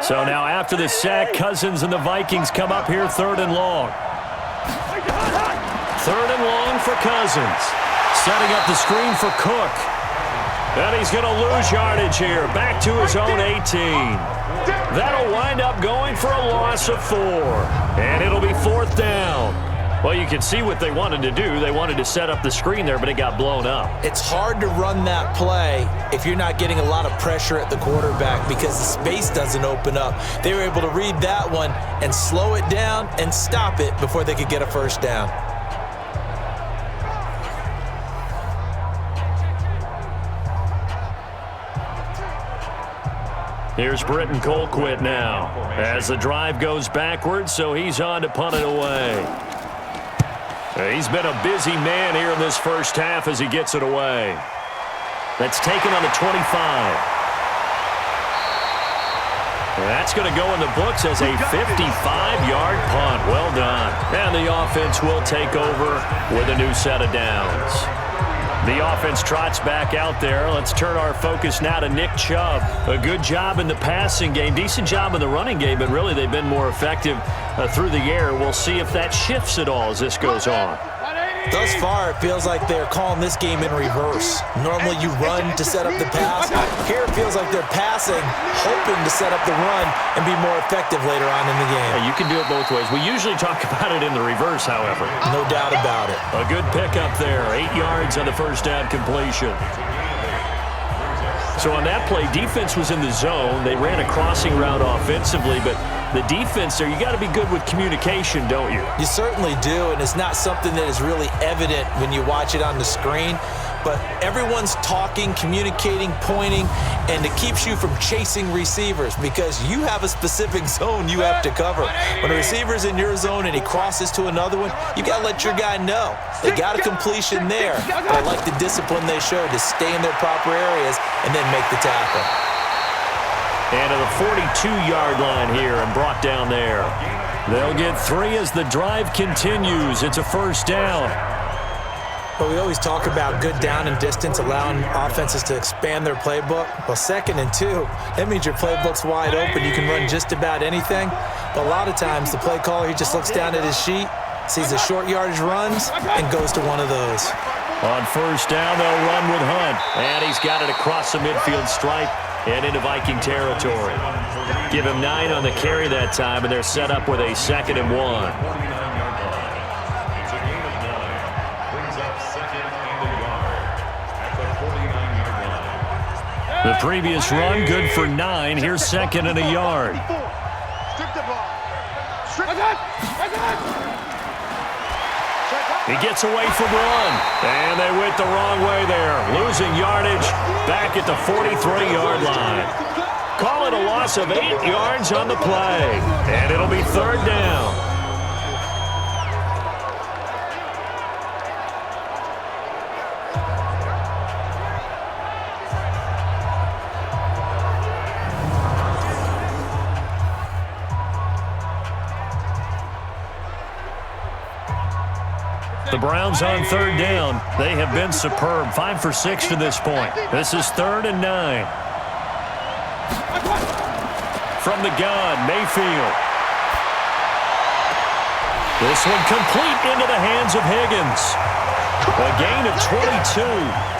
So now after the sack, Cousins and the Vikings come up here 3rd and long. 3rd and long for Cousins. Setting up the screen for Cook. And he's going to lose yardage here. Back to his own 18. That'll wind up going for a loss of 4. And it'll be 4th down. Well, you can see what they wanted to do. They wanted to set up the screen there, but it got blown up. It's hard to run that play if you're not getting a lot of pressure at the quarterback because the space doesn't open up. They were able to read that one and slow it down and stop it before they could get a 1st down. Here's Britton Colquitt now as the drive goes backwards, so he's on to punt it away. He's been a busy man here in this first half as he gets it away. That's taken on the 25. That's going to go in the books as a 55-yard punt. Well done. And the offense will take over with a new set of downs. The offense trots back out there. Let's turn our focus now to Nick Chubb. A good job in the passing game, decent job in the running game, but really they've been more effective through the air. We'll see if that shifts at all as this goes on. Thus far, it feels like they're calling this game in reverse. Normally you run to set up the pass. Here it feels like they're passing, hoping to set up the run and be more effective later on in the game. You can do it both ways. We usually talk about it in the reverse, however. No doubt about it. A good pickup there. 8 yards on the 1st down completion. So on that play, defense was in the zone. They ran a crossing route offensively, but the defense there, you got to be good with communication, don't you? You certainly do, and it's not something that is really evident when you watch it on the screen. But everyone's talking, communicating, pointing, and it keeps you from chasing receivers because you have a specific zone you have to cover. When a receiver's in your zone and he crosses to another one, you got to let your guy know. They got a completion there, but I like the discipline they showed to stay in their proper areas and then make the tackle. And to the 42-yard line here and brought down there. They'll get 3 as the drive continues. It's a 1st down. But we always talk about good down and distance, allowing offenses to expand their playbook. Well, 2nd and 2, that means your playbook's wide open. You can run just about anything. But a lot of times, the play caller, he just looks down at his sheet, sees the short yardage runs, and goes to one of those. On 1st down, they'll run with Hunt. And he's got it across the midfield stripe and into Viking territory. Give him 9 on the carry that time, and they're set up with a 2nd and 1. The previous run, good for 9. Here's 2nd and a yard. He gets away from run, and they went the wrong way there. Losing yardage back at the 43-yard line. Call it a loss of 8 yards on the play, and it'll be 3rd down. The Browns on 3rd down. They have been superb. 5 for 6 to this point. This is 3rd and 9. From the gun, Mayfield. This one complete into the hands of Higgins. A gain of 22.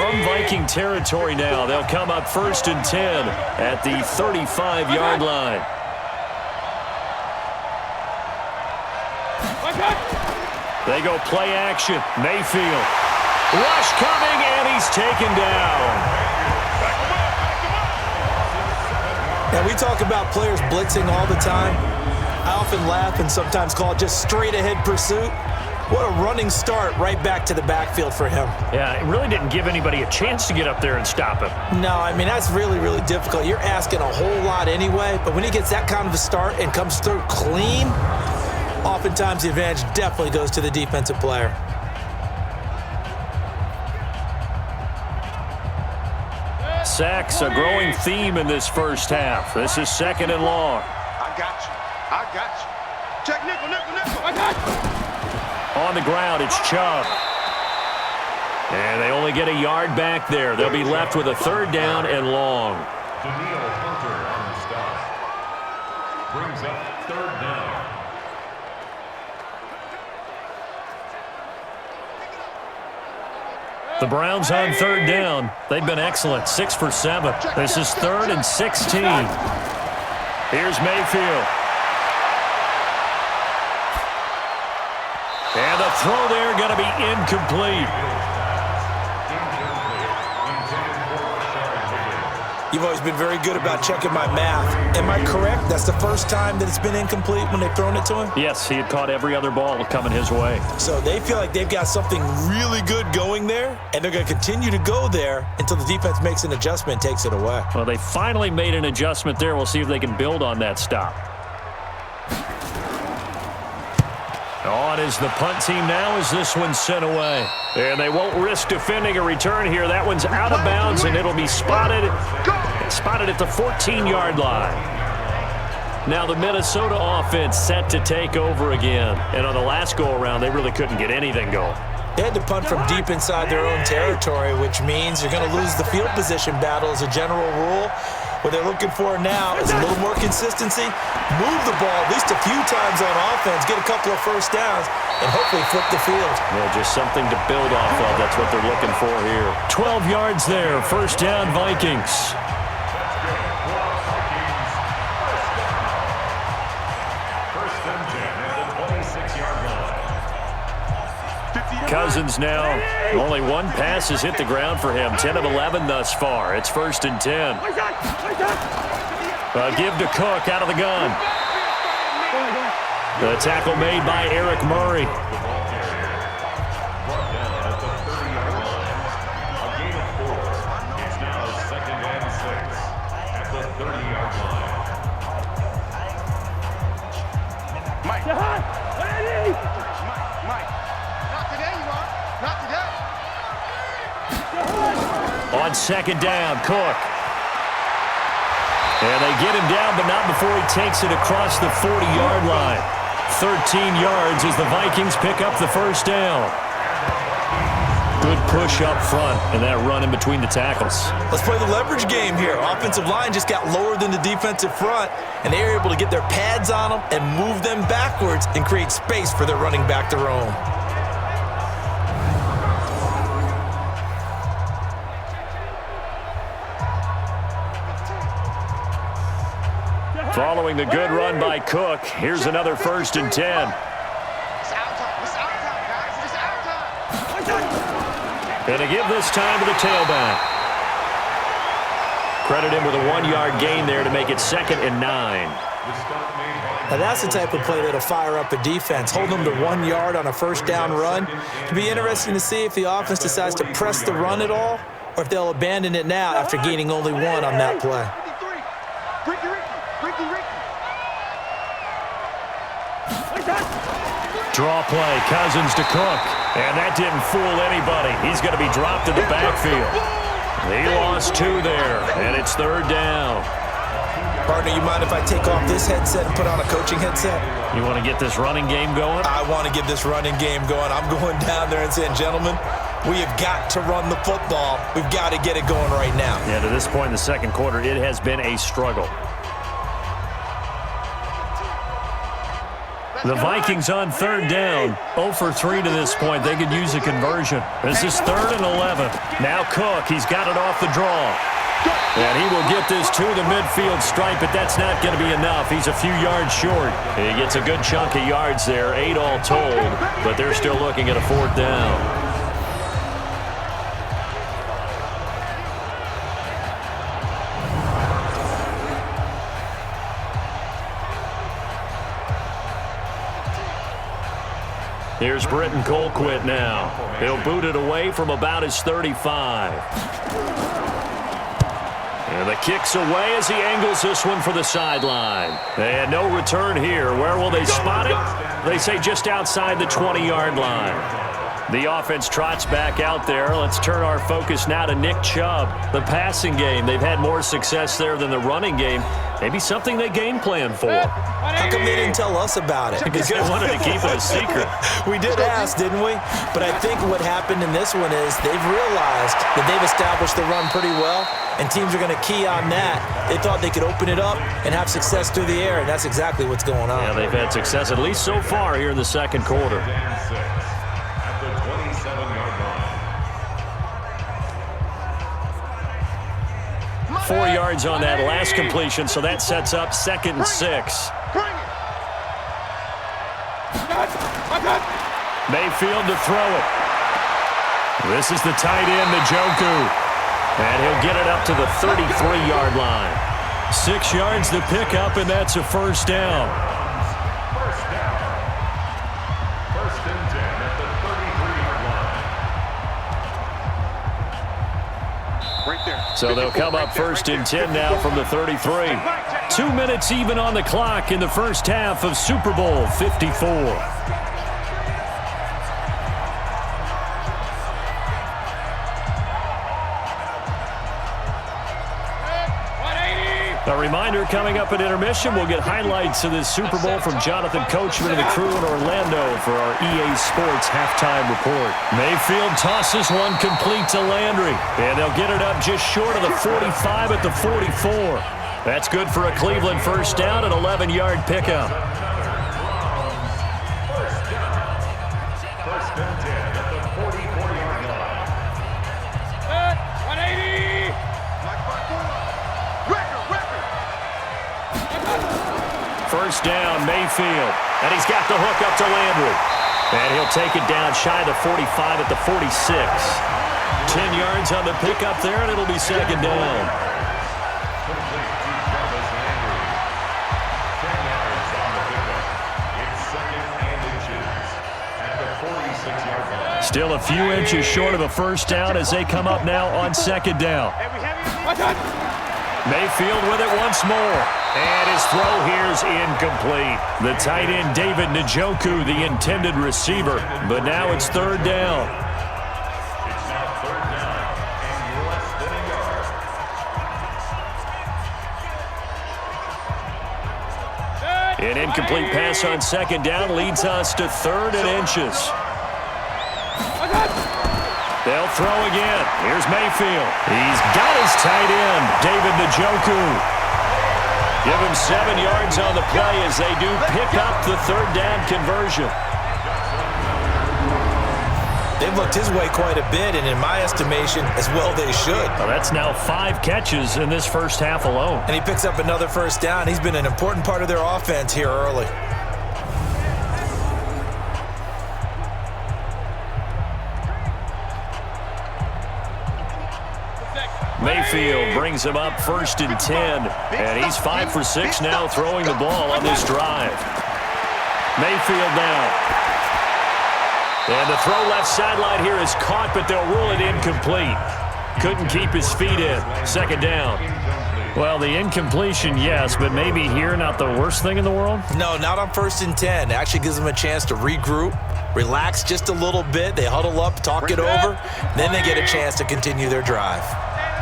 From Viking territory now, they'll come up 1st and 10 at the 35-yard line. They go play action. Mayfield. Rush coming, and he's taken down. Now, we talk about players blitzing all the time. I often laugh and sometimes call it just straight-ahead pursuit. What a running start right back to the backfield for him. Yeah, it really didn't give anybody a chance to get up there and stop him. No, I mean, that's really, really difficult. You're asking a whole lot anyway, but when he gets that kind of a start and comes through clean, oftentimes the advantage definitely goes to the defensive player. Sacks, a growing theme in this first half. This is 2nd and long. I got you. I got you. Check nickel, nickel, nickel. I got you. On the ground, it's Chubb. And they only get a yard back there. They'll be left with a 3rd down and long. Danielle Hunter on the stop. Brings up 3rd down. The Browns on 3rd down. They've been excellent, 6 for 7. This is 3rd and 16. Here's Mayfield. And the throw there going to be incomplete. You've always been very good about checking my math. Am I correct? That's the first time that it's been incomplete when they've thrown it to him? Yes, he had caught every other ball coming his way. So they feel like they've got something really good going there, and they're going to continue to go there until the defense makes an adjustment and takes it away. Well, they finally made an adjustment there. We'll see if they can build on that stop. On is the punt team now as this one's sent away. And they won't risk defending a return here. That one's out of bounds, and it'll be spotted at the 14-yard line. Now the Minnesota offense set to take over again. And on the last go-around, they really couldn't get anything going. They had to punt from deep inside their own territory, which means you're going to lose the field position battle as a general rule. What they're looking for now is a little more consistency, move the ball at least a few times on offense, get a couple of first downs, and hopefully flip the field. Yeah, just something to build off of. That's what they're looking for here. 12 yards there. 1st down, Vikings. Cousins now, only one pass has hit the ground for him. 10 of 11 thus far. It's 1st and 10. Give to Cook out of the gun. The tackle made by Eric Murray. Brought down at the 30-yard line. A gain of 4. It's now 2nd and 6 at the 30-yard line. Mike. Mike. Not today, you are. Not today. On 2nd down, Cook. And they get him down, but not before he takes it across the 40-yard line. 13 yards as the Vikings pick up the 1st down. Good push up front and that run in between the tackles. Let's play the leverage game here. Offensive line just got lower than the defensive front, and they were able to get their pads on them and move them backwards and create space for their running back to roam. Following the good run by Cook, here's another 1st and 10. It's out time. It's out time, guys. It's out time. And they give this time to the tailback. Credit him with a 1-yard gain there to make it 2nd and 9. Now that's the type of play that'll fire up a defense. Hold them to 1 yard on a 1st down run. It'll be interesting to see if the offense decides to press the run at all, or if they'll abandon it now after gaining only 1 on that play. Draw play, Cousins to Cook. And that didn't fool anybody. He's going to be dropped in the backfield. He lost 2 there, and it's 3rd down. Partner, you mind if I take off this headset and put on a coaching headset? You want to get this running game going? I want to get this running game going. I'm going down there and saying, gentlemen, we have got to run the football. We've got to get it going right now. Yeah, to this point in the 2nd quarter, it has been a struggle. The Vikings on third down. 0 for 3 to this point. They could use a conversion. This is 3rd and 11. Now Cook. He's got it off the draw. And he will get this to the midfield stripe, but that's not going to be enough. He's a few yards short. He gets a good chunk of yards there, 8 all told, but they're still looking at a 4th down. Here's Britton Colquitt now. He'll boot it away from about his 35. And the kick's away as he angles this one for the sideline. And no return here. Where will they spot it? They say just outside the 20-yard line. The offense trots back out there. Let's turn our focus now to Nick Chubb. The passing game, they've had more success there than the running game. Maybe something they game plan for. How come they didn't tell us about it? Because they wanted to keep it a secret. We did ask, didn't we? But I think what happened in this one is they've realized that they've established the run pretty well, and teams are going to key on that. They thought they could open it up and have success through the air, and that's exactly what's going on. Yeah, they've had success, at least so far, here in the second quarter. At the 27-yard line. 4 yards on that last completion, so that sets up 2nd and 6. Mayfield to throw it. This is the tight end, Njoku. And he'll get it up to the 33-yard line. 6 yards to pick up, and that's a 1st down. First down. 1st and 10 at the 33-yard line. Right there. So they'll come up 1st and 10 now from the 33. 2 minutes even on the clock in the first half of Super Bowl 54. A reminder, coming up at intermission, we'll get highlights of this Super Bowl from Jonathan Coachman and the crew in Orlando for our EA Sports halftime report. Mayfield tosses one complete to Landry, and they'll get it up just short of the 45 at the 44. That's good for a Cleveland 1st down and 11-yard pickup. First and 10 at the 44-yard line. 180. First down, Mayfield. And he's got the hook up to Landry. And he'll take it down shy of the 45 at the 46. 10 yards on the pickup there, and it'll be 2nd down. Complete to Jarvis Landry. 10 yards on the pickup. It's 2nd and inches at the 46-yard line. Still a few inches short of a 1st down as they come up now on 2nd down. Mayfield with it once more. And his throw here's incomplete. The tight end, David Njoku, the intended receiver. But now it's 3rd down. It's now 3rd down and less than a yard. An incomplete pass on 2nd down leads us to 3rd and inches. They'll throw again. Here's Mayfield. He's got his tight end, David Njoku. Give him 7 yards on the play as they do pick up the 3rd down conversion. They've looked his way quite a bit, and in my estimation, as well they should. Well, that's now 5 catches in this first half alone. And he picks up another 1st down. He's been an important part of their offense here early. Mayfield brings him up 1st and 10, and he's 5 for 6 now throwing the ball on this drive. Mayfield now. And the throw left sideline here is caught, but they'll rule it incomplete. Couldn't keep his feet in. 2nd down. Well, the incompletion, yes, but maybe here not the worst thing in the world? No, not on 1st and 10. It actually gives them a chance to regroup, relax just a little bit. They huddle up, talk it over, then they get a chance to continue their drive.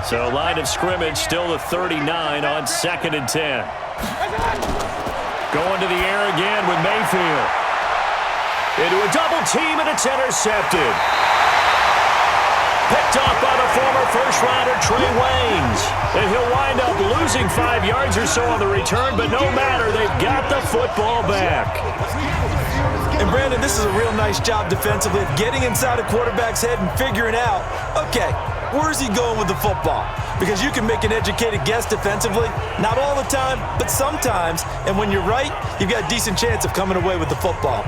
So line of scrimmage still the 39 on 2nd and 10. Going to the air again with Mayfield. Into a double team, and it's intercepted. Picked off by the former first-rounder Trey Waynes. And he'll wind up losing 5 yards or so on the return, but no matter, they've got the football back. And Brandon, this is a real nice job defensively of getting inside a quarterback's head and figuring out, okay, where's he going with the football? Because you can make an educated guess defensively, not all the time, but sometimes. And when you're right, you've got a decent chance of coming away with the football.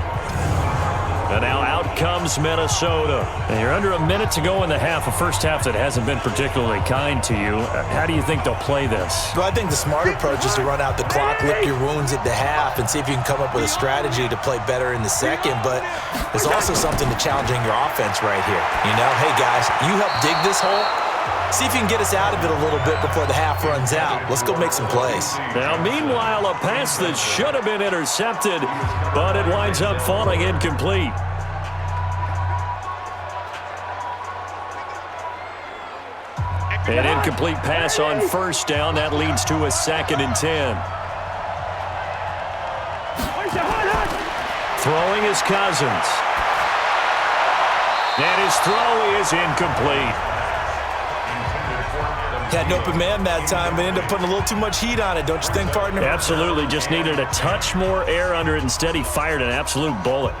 And now out comes Minnesota. And you're under a minute to go in the half, a first half that hasn't been particularly kind to you. How do you think they'll play this? Well, I think the smart approach is to run out the clock, lick your wounds at the half, and see if you can come up with a strategy to play better in the second. But there's also something to challenging your offense right here. You know, hey, guys, you help dig this hole. See if you can get us out of it a little bit before the half runs out. Let's go make some plays. Now, meanwhile, a pass that should have been intercepted, but it winds up falling incomplete. An incomplete pass on first down. That leads to a 2nd and 10. Throwing is Cousins. And his throw is incomplete. Had an open man that time, but ended up putting a little too much heat on it, don't you think, partner? Absolutely. Just needed a touch more air under it. Instead, he fired an absolute bullet.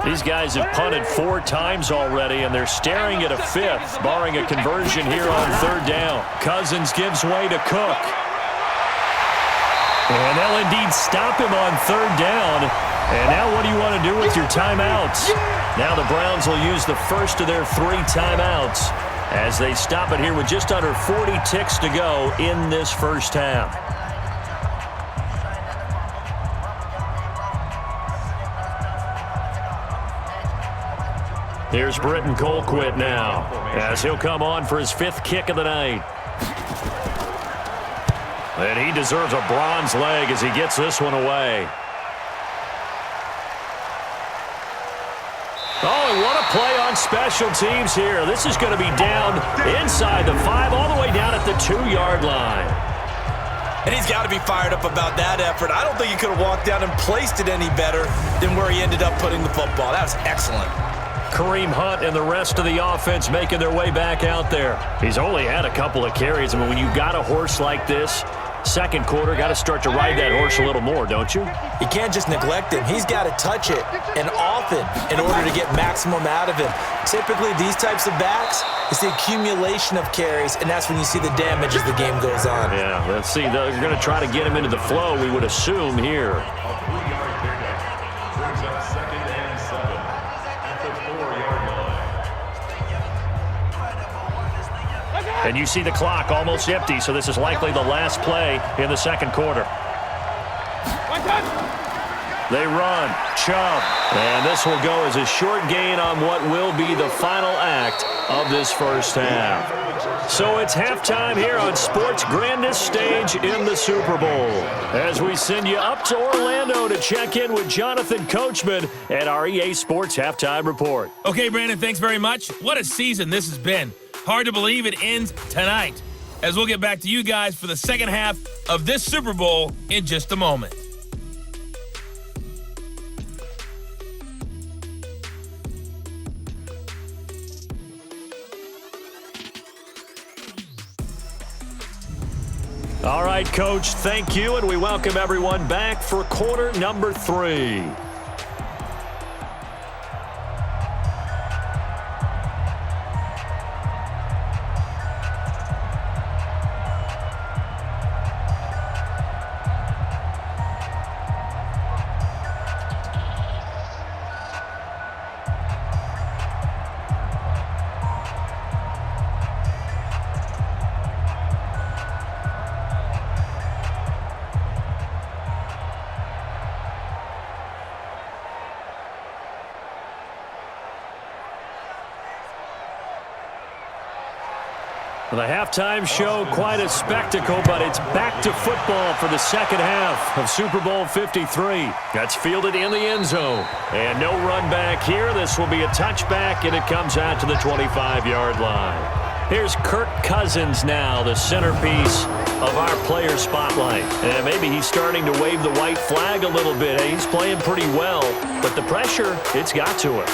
These guys have punted 4 times already, and they're staring at a 5th, barring a conversion here on 3rd down. Cousins gives way to Cook. And they'll indeed stop him on 3rd down. And now what do you want to do with your timeouts? Now the Browns will use the first of their 3 timeouts as they stop it here with just under 40 ticks to go in this first half. Here's Britton Colquitt now as he'll come on for his 5th kick of the night. And he deserves a bronze leg as he gets this one away. Oh, and what a play on special teams here. This is going to be down inside the 5, all the way down at the 2-yard line. And he's got to be fired up about that effort. I don't think he could have walked down and placed it any better than where he ended up putting the football. That was excellent. Kareem Hunt and the rest of the offense making their way back out there. He's only had a couple of carries. I mean, when you've got a horse like this, second quarter, got to start to ride that horse a little more, don't you? You can't just neglect him. He's got to touch it, and often, in order to get maximum out of him. Typically, these types of backs, it's the accumulation of carries, and that's when you see the damage as the game goes on. Yeah, let's see. They're going to try to get him into the flow, we would assume, here. A 3-yard pickup brings up 2nd and 7 at the 4-yard line. And you see the clock almost empty, so this is likely the last play in the second quarter. They run, Chubb, and this will go as a short gain on what will be the final act of this first half. So it's halftime here on sports' grandest stage in the Super Bowl, as we send you up to Orlando to check in with Jonathan Coachman at our EA Sports Halftime Report. Okay, Brandon, thanks very much. What a season this has been. Hard to believe it ends tonight, as we'll get back to you guys for the second half of this Super Bowl in just a moment. All right, Coach, thank you, and we welcome everyone back for quarter number 3. The halftime show, quite a spectacle, but it's back to football for the second half of Super Bowl 53. That's fielded in the end zone. And no run back here. This will be a touchback, and it comes out to the 25-yard line. Here's Kirk Cousins now, the centerpiece of our player spotlight. And maybe he's starting to wave the white flag a little bit. Hey, he's playing pretty well, but the pressure, it's got to him.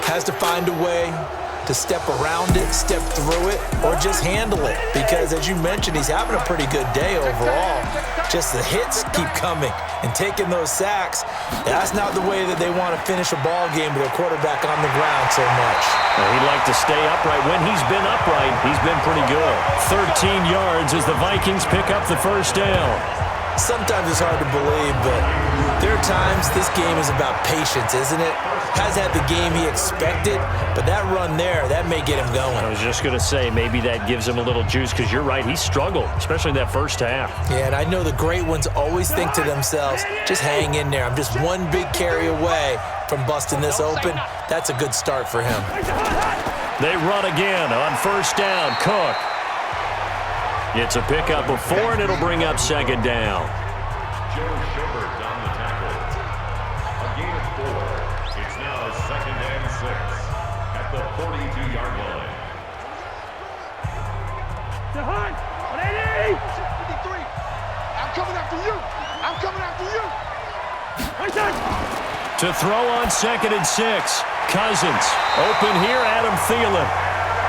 Has to find a way to step around it, step through it, or just handle it. Because as you mentioned, he's having a pretty good day overall. Just the hits keep coming and taking those sacks. That's not the way that they want to finish a ball game with their quarterback on the ground so much. Well, he'd like to stay upright. When he's been upright, he's been pretty good. 13 yards as the Vikings pick up the first down. Sometimes it's hard to believe, but there are times this game is about patience, isn't it? Has had the game he expected, but that run there, that may get him going. I was just going to say, maybe that gives him a little juice, because you're right, he struggled, especially in that first half. Yeah, and I know the great ones always think to themselves, just hang in there. I'm just one big carry away from busting this open. That's a good start for him. They run again on first down. Cook. It's a pickup of 4, and it'll bring up second down. Joe Schubert on the tackle. A gain of 4. It's now 2nd and 6 at the 42-yard line. I'm coming after you. I'm coming after you. To throw on 2nd and 6. Cousins. Open here, Adam Thielen.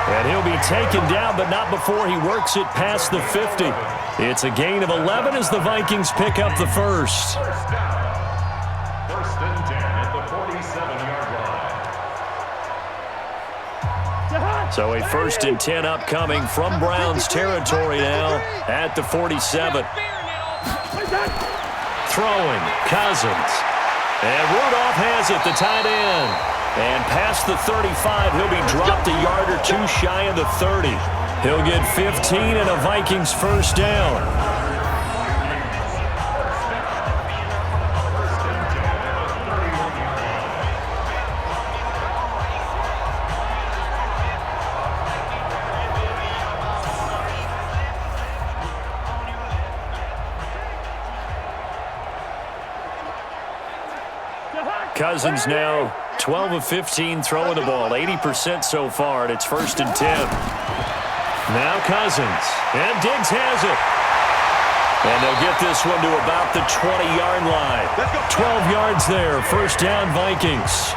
And he'll be taken down, but not before he works it past the 50. It's a gain of 11 as the Vikings pick up the first. First down. 1st and 10 at the 47-yard line. So a 1st and 10 upcoming from Browns territory now at the 47. Throwing, Cousins. And Rudolph has it, the tight end. And past the 35, he'll be dropped a yard or 2 shy of the 30. He'll get 15 and a Vikings first down. Cousins now 12 of 15 throwing the ball, 80% so far, and it's 1st and 10. Now Cousins, and Diggs has it. And they'll get this one to about the 20-yard line. 12 yards there, first down Vikings.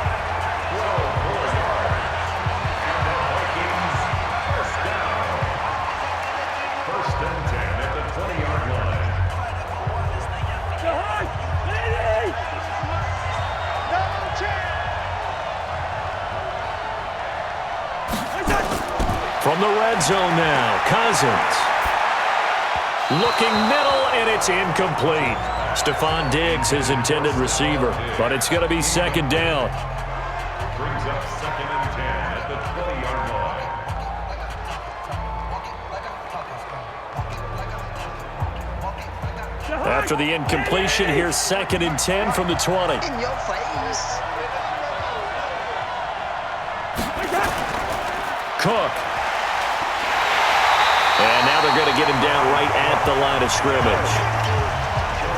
From the red zone now, Cousins. Looking middle, and it's incomplete. Stephon Diggs, his intended receiver, but it's going to be 2nd down. Brings up 2nd and 10 at the 20-yard line. After the incompletion, here's 2nd and 10 from the 20. In your face. Cook. And now they're going to get him down right at the line of scrimmage.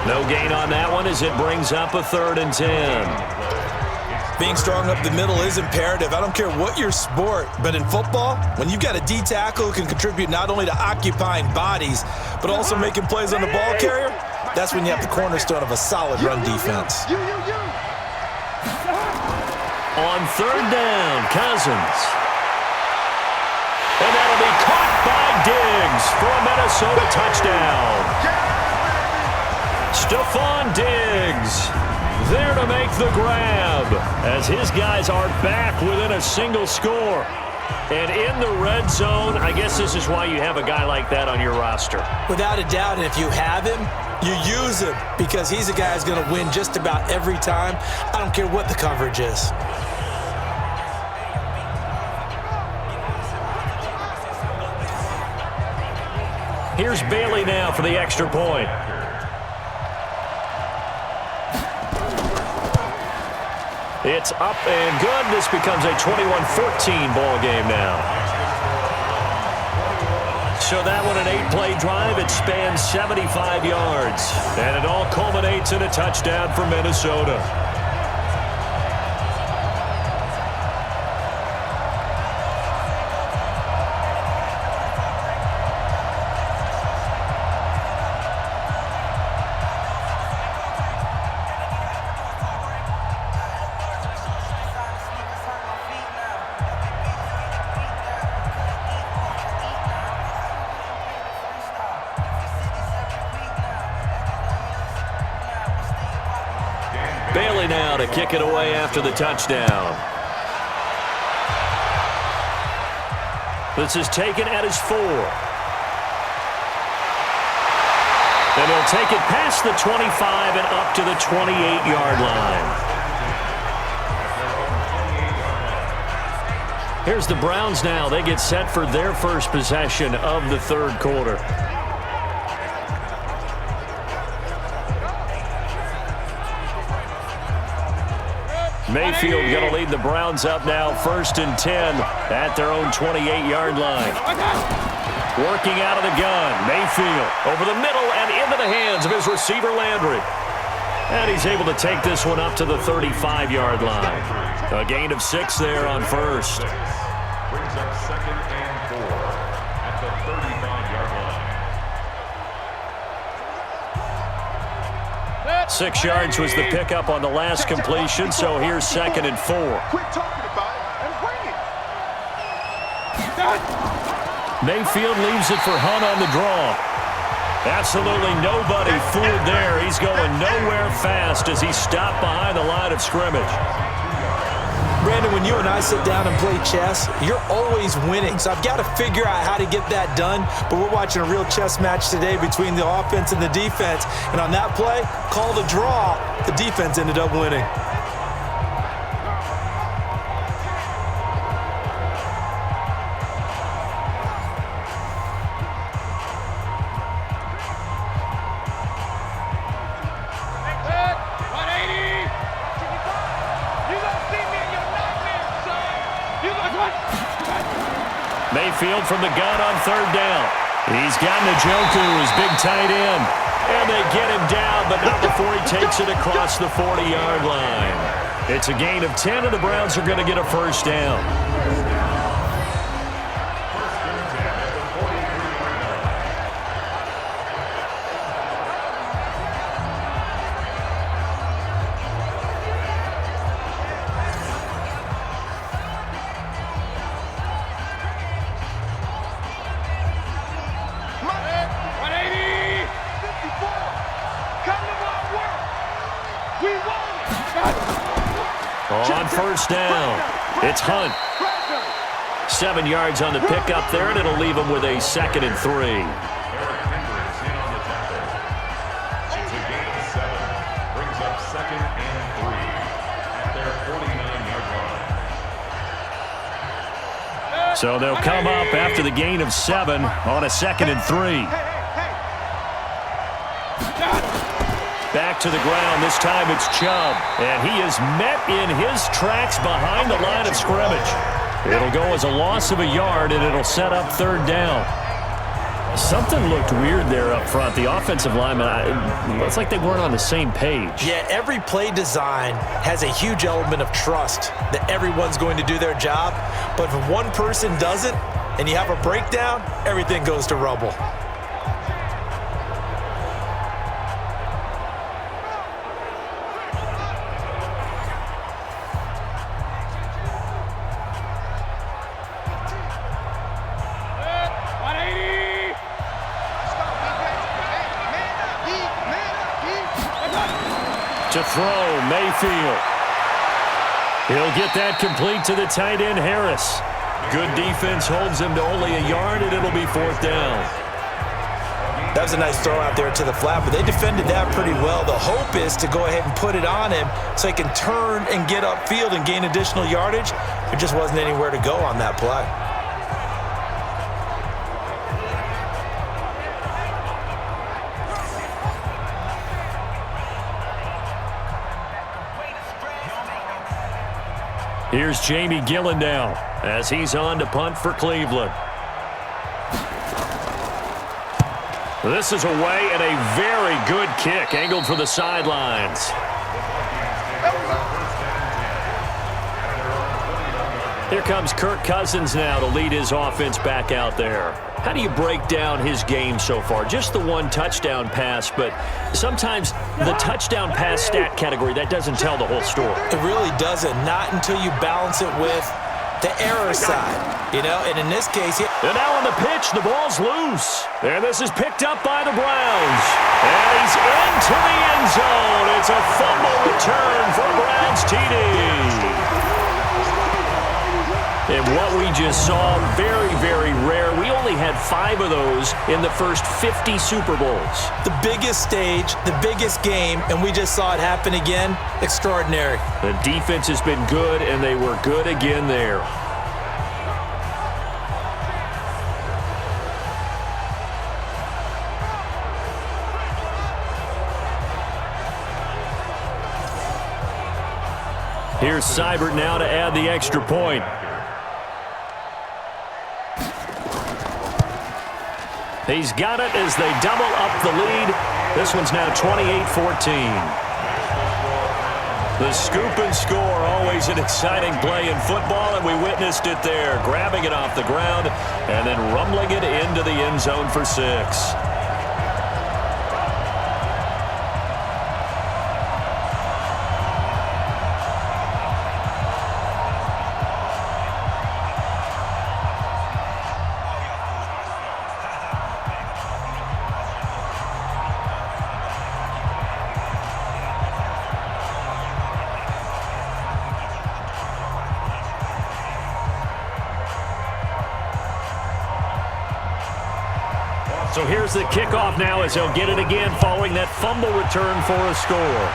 No gain on that one as it brings up a 3rd and 10. Being strong up the middle is imperative. I don't care what your sport, but in football, when you've got a D tackle who can contribute not only to occupying bodies, but also making plays on the ball carrier, that's when you have the cornerstone of a solid run defense. On 3rd down, Cousins. And that'll be caught by Diggs for a Minnesota touchdown. Stephon Diggs there to make the grab as his guys are back within a single score. And in the red zone, I guess this is why you have a guy like that on your roster. Without a doubt, and if you have him, you use him because he's a guy who's going to win just about every time. I don't care what the coverage is. Here's Bailey now for the extra point. It's up and good. This becomes a 21-14 ball game now. So that one, an 8-play drive. It spans 75 yards. And it all culminates in a touchdown for Minnesota. to kick it away after the touchdown. This is taken at his 4. And he'll take it past the 25 and up to the 28-yard line. Here's the Browns now. They get set for their first possession of the third quarter. Mayfield going to lead the Browns up now, 1st and 10 at their own 28-yard line. Working out of the gun, Mayfield over the middle and into the hands of his receiver Landry. And he's able to take this one up to the 35-yard line. A gain of 6 there on first. Brings up 2nd and 4 at the 35-yard line. 6 yards was the pickup on the last completion, so here's 2nd and 4. Quit talking about it and bring it. Mayfield leaves it for Hunt on the draw. Absolutely nobody fooled there. He's going nowhere fast as he's stopped behind the line of scrimmage. Brandon, when you and I sit down and play chess, you're always winning. So I've got to figure out how to get that done. But we're watching a real chess match today between the offense and the defense. And on that play, call the draw, the defense ended up winning. Mayfield from the gun on 3rd down. He's got Njoku, his big tight end. And they get him down, but not before he takes it across the 40-yard line. It's a gain of 10, and the Browns are going to get a 1st down. On 1st down, it's Hunt. 7 yards on the pickup there, and it'll leave him with a 2nd and 3. Eric Hendricks in on the tackle. It's a gain of 7. Brings up 2nd and 3 at their 49-yard line. So they'll come up after the gain of 7 on a 2nd and 3. Back to the ground. This time it's Chubb. And he is met in his tracks behind the line of scrimmage. It'll go as a loss of a yard, and it'll set up 3rd down. Something looked weird there up front. The offensive lineman, it's like they weren't on the same page. Yeah, every play design has a huge element of trust that everyone's going to do their job. But if one person doesn't and you have a breakdown, everything goes to rubble. To throw, Mayfield. He'll get that complete to the tight end, Harris. Good defense holds him to only a yard, and it'll be 4th down. That was a nice throw out there to the flat, but they defended that pretty well. The hope is to go ahead and put it on him so he can turn and get upfield and gain additional yardage. There just wasn't anywhere to go on that play. Here's Jamie Gillen now as he's on to punt for Cleveland. This is away and a very good kick angled for the sidelines. Here comes Kirk Cousins now to lead his offense back out there. How do you break down his game so far? Just the one touchdown pass, but sometimes the touchdown pass stat category, that doesn't tell the whole story. It really doesn't, not until you balance it with the error side, you know, and in this case... And now on the pitch, the ball's loose. And this is picked up by the Browns. And he's into the end zone. It's a fumble return for a Browns TD. And what we just saw, very, very rare. We only had 5 of those in the first 50 Super Bowls. The biggest stage, the biggest game, and we just saw it happen again. Extraordinary. The defense has been good, and they were good again there. Here's Seibert now to add the extra point. He's got it as they double up the lead. This one's now 28-14. The scoop and score, always an exciting play in football, and we witnessed it there, grabbing it off the ground and then rumbling it into the end zone for 6. So here's the kickoff now as he'll get it again following that fumble return for a score.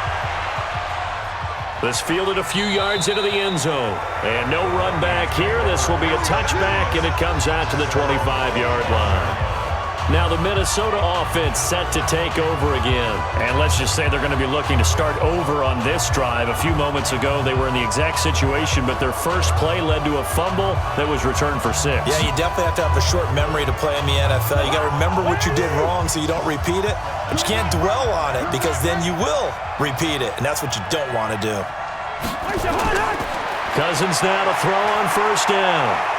This fielded a few yards into the end zone. And no run back here. This will be a touchback, and it comes out to the 25-yard line. Now the Minnesota offense set to take over again. And let's just say they're going to be looking to start over on this drive. A few moments ago, they were in the exact situation, but their first play led to a fumble that was returned for 6. Yeah, you definitely have to have a short memory to play in the NFL. You got to remember what you did wrong so you don't repeat it, but you can't dwell on it because then you will repeat it, and that's what you don't want to do. Cousins now to throw on first down.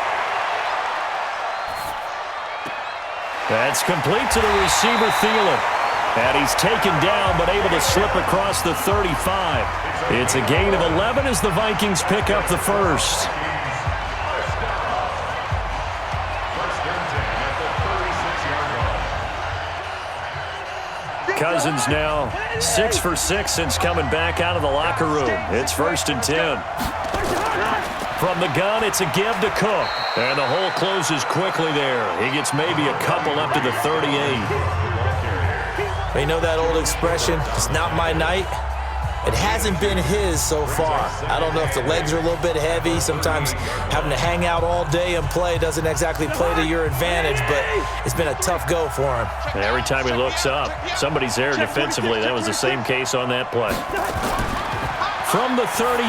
That's complete to the receiver, Thielen. And he's taken down, but able to slip across the 35. It's a gain of 11 as the Vikings pick up the first. Cousins now 6 for 6 since coming back out of the locker room. It's 1st and 10. From the gun, it's a give to Cook. And the hole closes quickly there. He gets maybe a couple up to the 38. You know that old expression, it's not my night? It hasn't been his so far. I don't know if the legs are a little bit heavy. Sometimes having to hang out all day and play doesn't exactly play to your advantage, but it's been a tough go for him. And every time he looks up, somebody's there defensively. That was the same case on that play. From the 38,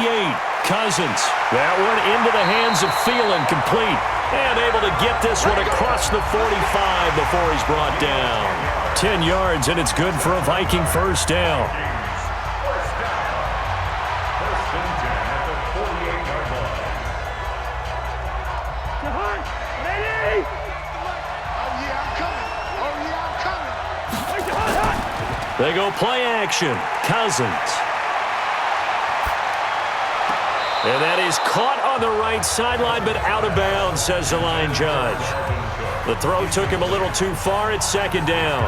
Cousins. That one into the hands of Thielen, complete. And able to get this one across the 45 before he's brought down. 10 yards, and it's good for a Viking first down. They go play action. Cousins. And that is caught on the right sideline, but out of bounds, says the line judge. The throw took him a little too far. It's 2nd down.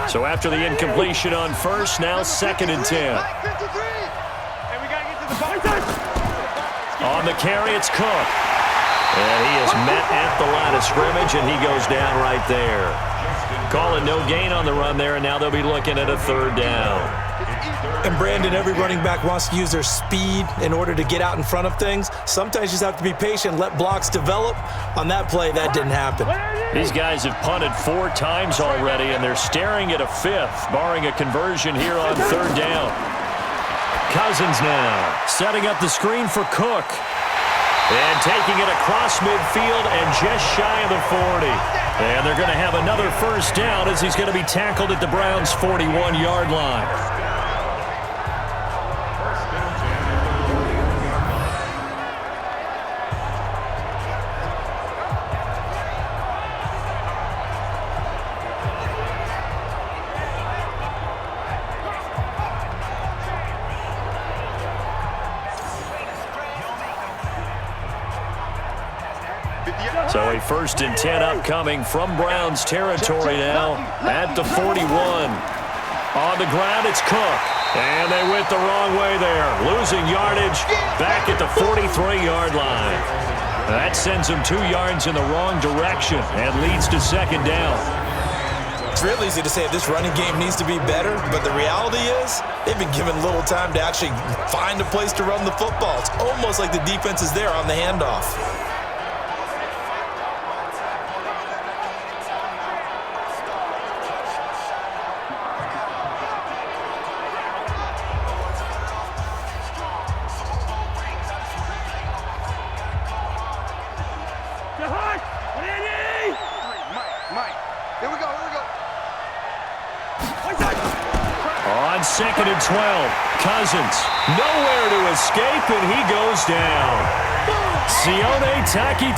So after the incompletion on first, now 2nd and 10. On the carry, it's Cook. And he is met at the line of scrimmage, and he goes down right there. Calling no gain on the run there, and now they'll be looking at a 3rd down. And Brandon, every running back wants to use their speed in order to get out in front of things. Sometimes you just have to be patient, let blocks develop. On that play, that didn't happen. These guys have punted 4 times already, and they're staring at a 5th, barring a conversion here on 3rd down. Cousins now setting up the screen for Cook. And taking it across midfield and just shy of the 40. And they're going to have another first down as he's going to be tackled at the Browns' 41-yard line. So a 1st and 10 upcoming from Browns territory now at the 41. On the ground, it's Cook. And they went the wrong way there. Losing yardage back at the 43-yard line. That sends them 2 yards in the wrong direction and leads to 2nd down. It's real easy to say this running game needs to be better, but the reality is they've been given little time to actually find a place to run the football. It's almost like the defense is there on the handoff. On 2nd and 12, Cousins nowhere to escape, and he goes down. Sione Taki.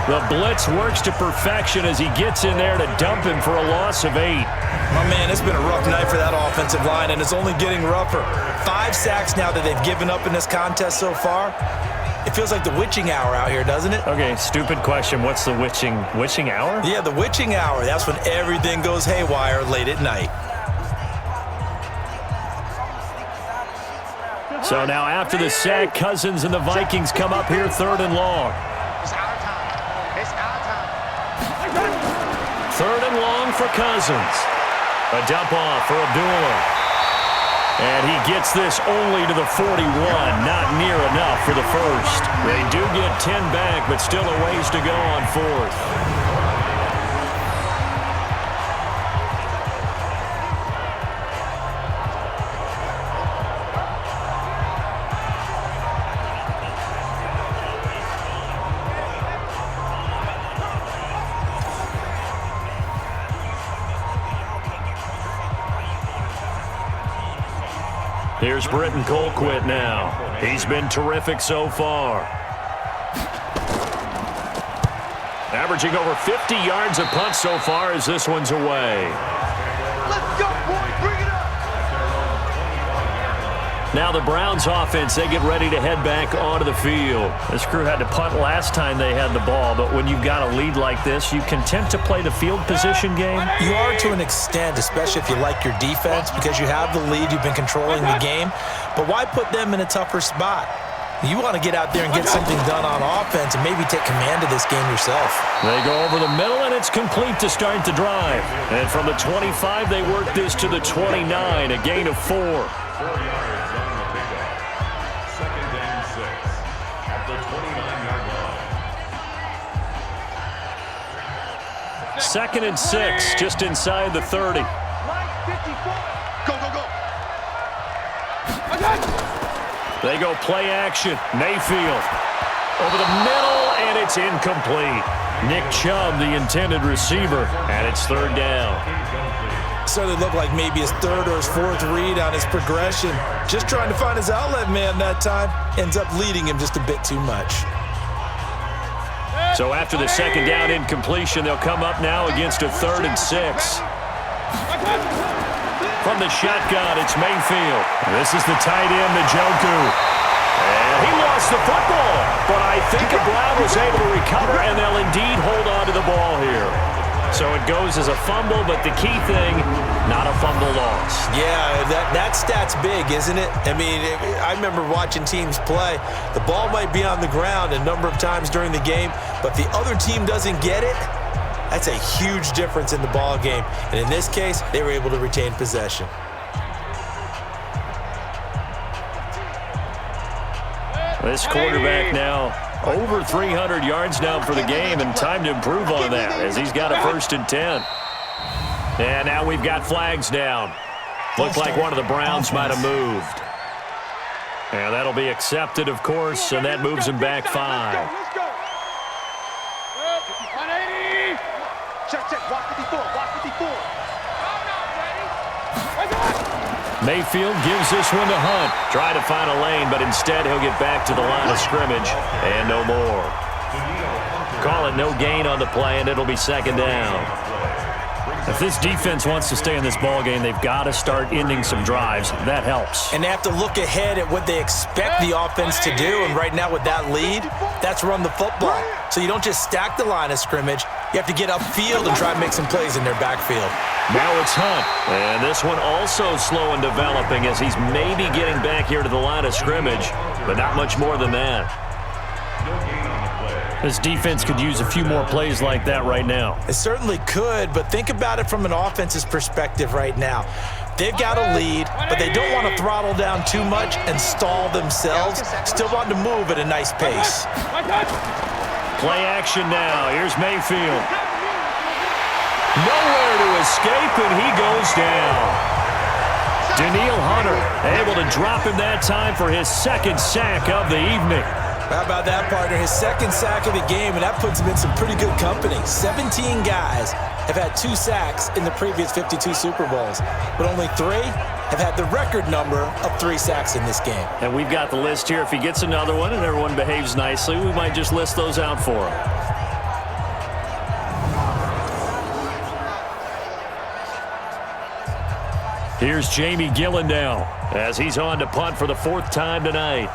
The blitz works to perfection as he gets in there to dump him for a loss of 8. My man, it's been a rough night for that offensive line, and it's only getting rougher. 5 sacks now that they've given up in this contest so far. It feels like the witching hour out here, doesn't it? Okay, stupid question. What's the witching hour? Yeah, the witching hour. That's when everything goes haywire late at night. So now after the sack, Cousins and the Vikings come up here 3rd and long. It's our time. It's our time. 3rd and long for Cousins. A dump off for Abdullah. And he gets this only to the 41, not near enough for the 1st. They do get 10 back, but still a ways to go on 4th. Here's Britton Colquitt now. He's been terrific so far. Averaging over 50 yards a punt so far as this one's away. Let's go, boy. Bring it up. Now the Browns offense, they get ready to head back onto the field. This crew had to punt last time they had the ball, but when you've got a lead like this, you content to play the field position game? You are to an extent, especially if you like your defense, because you have the lead, you've been controlling the game. But why put them in a tougher spot? You want to get out there and get something done on offense and maybe take command of this game yourself. They go over the middle, and it's complete to start the drive. And from the 25, they work this to the 29, a gain of 4. 4 yards on the pickup. 2nd and 6 at the 29-yard line. 2nd and 6, just inside the 30. Go, go, go. They go play action. Mayfield over the middle, and it's incomplete. Nick Chubb, the intended receiver, and it's 3rd down. Started to look like maybe his 3rd or his 4th read on his progression. Just trying to find his outlet man that time. Ends up leading him just a bit too much. So after the 2nd down incompletion, they'll come up now against a 3rd and 6. From the shotgun, it's Mayfield. This is the tight end, Njoku. And he lost the football, but I think Brown was able to recover, and they'll indeed hold on to the ball here. So it goes as a fumble, but the key thing, not a fumble loss. Yeah, that stat's big, isn't it? I mean, I remember watching teams play. The ball might be on the ground a number of times during the game, but the other team doesn't get it. That's a huge difference in the ball game. And in this case, they were able to retain possession. This quarterback now over 300 yards now for the game, and time to improve on that as he's got a 1st and 10. And now we've got flags down. Looked like one of the Browns might have moved. And that'll be accepted, of course, and that moves him back 5. Let's go. 180. Check, check. Watch 54. Watch 54. Mayfield gives this one to Hunt. Try to find a lane, but instead he'll get back to the line of scrimmage. And no more. Call it no gain on the play, and it'll be 2nd down. If this defense wants to stay in this ball game, they've got to start ending some drives. That helps. And they have to look ahead at what they expect the offense to do. And right now with that lead, that's run the football. So you don't just stack the line of scrimmage. You have to get upfield and try and make some plays in their backfield. Now it's Hunt. And this one also slow in developing as he's maybe getting back here to the line of scrimmage, but not much more than that. This defense could use a few more plays like that right now. It certainly could, but think about it from an offense's perspective right now. They've got a lead, but they don't want to throttle down too much and stall themselves. Still want to move at a nice pace. Play action now. Here's Mayfield. Nowhere to escape, and he goes down. Daniil Hunter able to drop him that time for his second sack of the evening. How about that, partner? His second sack of the game, and that puts him in some pretty good company. 17 guys have had 2 sacks in the previous 52 Super Bowls, but only 3 have had the record number of 3 sacks in this game. And we've got the list here. If he gets another one and everyone behaves nicely, we might just list those out for him. Here's Jamie Gillen now as he's on to punt for the 4th time tonight.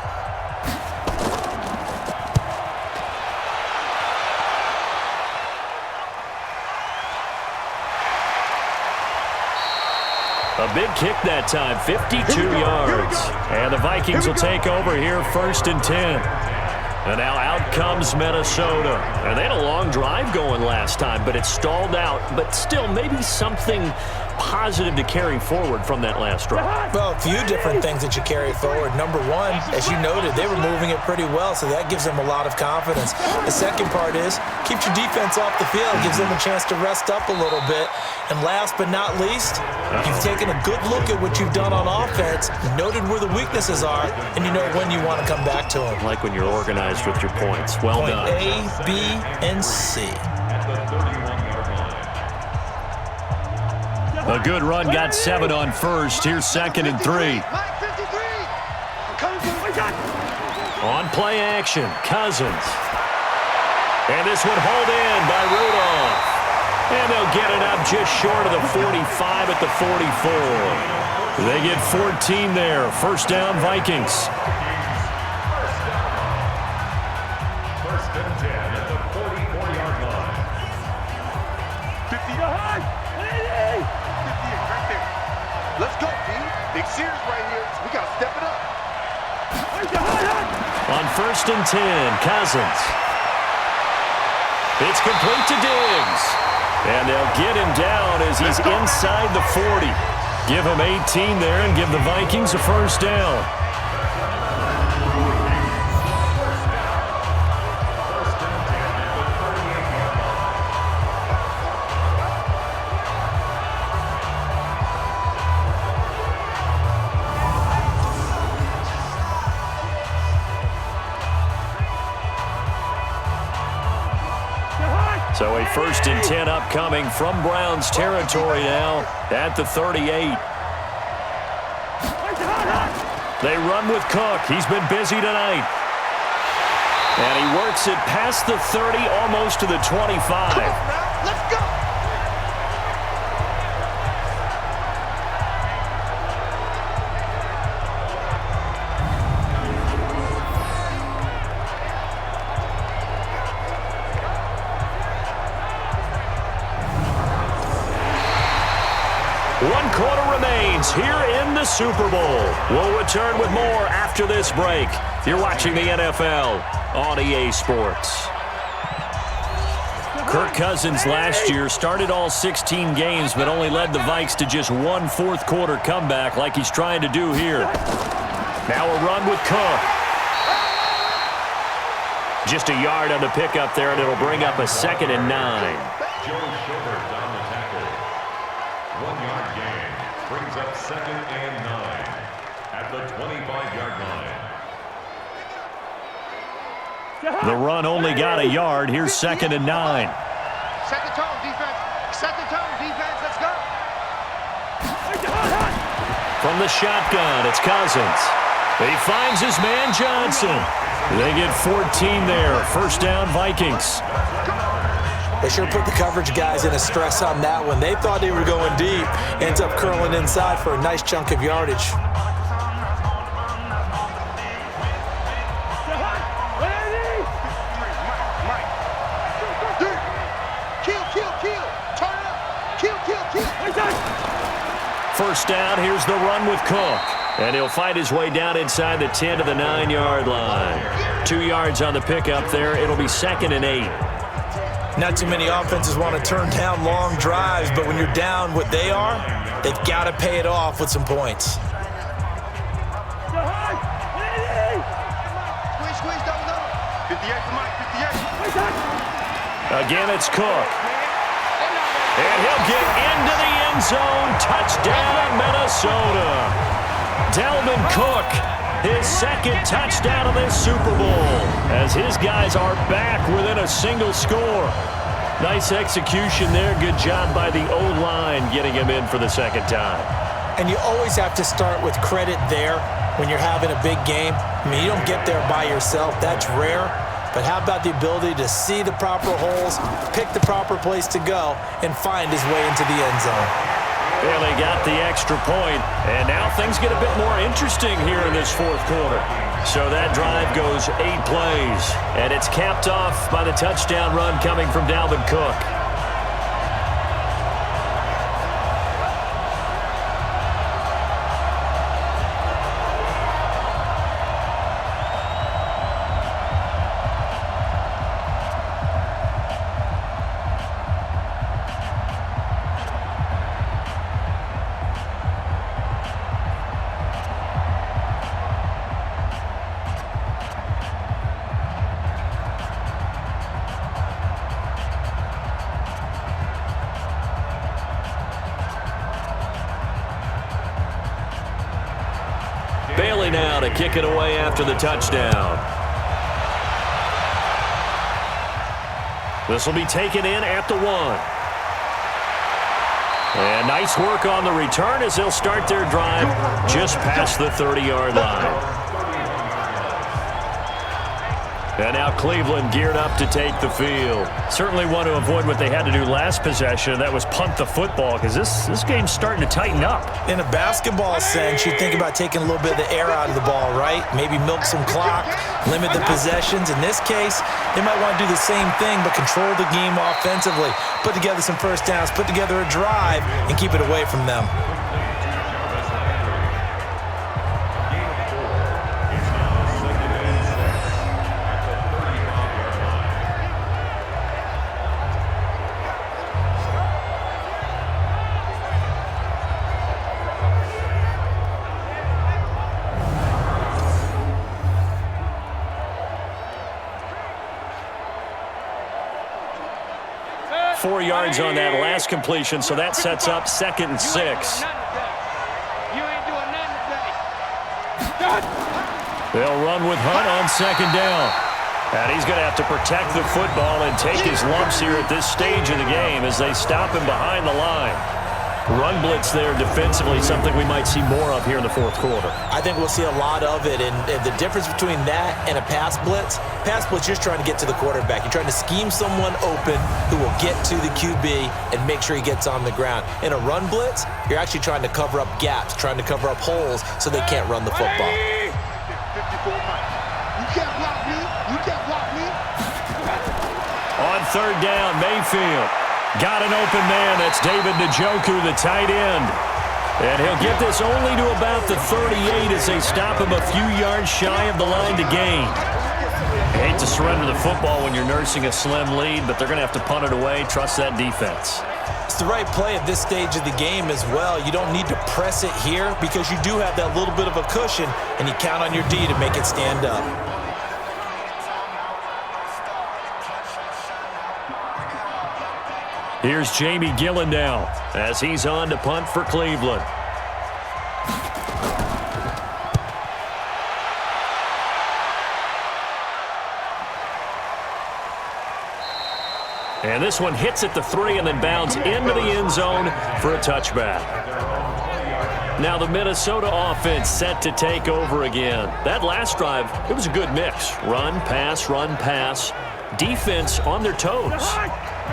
A big kick that time, 52 yards. And the Vikings will take over here 1st and 10. And now out comes Minnesota. And they had a long drive going last time, but it stalled out. But still, maybe something positive to carry forward from that last drive. Well, a few different things that you carry forward. Number one, as you noted, they were moving it pretty well, so that gives them a lot of confidence. The second part is, keeps your defense off the field, gives them a chance to rest up a little bit. And last but not least, you've taken a good look at what you've done on offense, noted where the weaknesses are, and you know when you want to come back to them. Like when you're organized with your points. Well done. Point A, B, and C. A good run, got 7 on first. Here's 2nd and 3. On play action, Cousins. And this one hauled in by Rudolph. And they'll get it up just short of the 45 at the 44. They get 14 there. 1st down, Vikings. 1st and 10 at the 44-yard line. 50 yard. 50 right there. Let's go, D. Big series right here. We got to step it up. On 1st and 10, Cousins. It's complete to Diggs. And they'll get him down as he's inside the 40. Give him 18 there and give the Vikings a 1st down. So a 1st and 10 upcoming from Browns territory now at the 38. They run with Cook. He's been busy tonight. And he works it past the 30, almost to the 25. Let's go. One quarter remains here in the Super Bowl. We'll return with more after this break. You're watching the NFL on EA Sports. Kirk Cousins last year started all 16 games, but only led the Vikes to just 1 4th-quarter comeback like he's trying to do here. Now a run with Cook. Just a yard on the pickup there, and it'll bring up a 2nd and 9. Brings up 2nd and 9 at the 25-yard line. The run only got a yard. Here's 2nd and 9. Set the tone, defense. Set the tone, defense. Let's go. From the shotgun, it's Cousins. He finds his man Johnson. They get 14 there. 1st down, Vikings. They sure put the coverage guys in a stress on that one. They thought they were going deep. Ends up curling inside for a nice chunk of yardage. First down, here's the run with Cook. And he'll fight his way down inside the 10 to the 9-yard line. 2 yards on the pickup there. It'll be 2nd and 8. Not too many offenses want to turn down long drives, but when you're down what they are, they've got to pay it off with some points. Again, it's Cook. And he'll get into the end zone. Touchdown, Minnesota. Dalvin Cook, his 2nd touchdown of this Super Bowl, as his guys are back within a single score. Nice execution there. Good job by the O-line getting him in for the 2nd time. And you always have to start with credit there when you're having a big game. I mean, you don't get there by yourself. That's rare. But how about the ability to see the proper holes, pick the proper place to go, and find his way into the end zone? Well, they got the extra point, and now things get a bit more interesting here in this 4th quarter. So that drive goes 8 plays, and it's capped off by the touchdown run coming from Dalvin Cook. Bailey now to kick it away after the touchdown. This will be taken in at the 1. And nice work on the return as they'll start their drive just past the 30-yard line. And now Cleveland geared up to take the field. Certainly want to avoid what they had to do last possession. That was punt the football, because this game's starting to tighten up. In a basketball sense, you think about taking a little bit of the air out of the ball, right? Maybe milk some clock, limit the possessions. In this case, they might want to do the same thing, but control the game offensively. Put together some first downs, put together a drive, and keep it away from them. 4 yards on that last completion, so that sets up 2nd and 6. They'll run with Hunt on 2nd down. And he's going to have to protect the football and take his lumps here at this stage of the game as they stop him behind the line. Run blitz there defensively, something we might see more of here in the 4th quarter. I think we'll see a lot of it, and the difference between that and a pass blitz just trying to get to the quarterback. You're trying to scheme someone open who will get to the QB and make sure he gets on the ground. In a run blitz, you're actually trying to cover up gaps, trying to cover up holes so they can't run the football. You can't block me. You can't block me. On 3rd down, Mayfield got an open man. That's David Njoku, the tight end. And he'll get this only to about the 38 as they stop him a few yards shy of the line to gain. Hate to surrender the football when you're nursing a slim lead, but they're going to have to punt it away. Trust that defense. It's the right play at this stage of the game as well. You don't need to press it here because you do have that little bit of a cushion, and you count on your D to make it stand up. Here's Jamie Gillen now as he's on to punt for Cleveland. And this one hits at the 3 and then bounds into the end zone for a touchback. Now the Minnesota offense set to take over again. That last drive, it was a good mix. Run, pass, defense on their toes.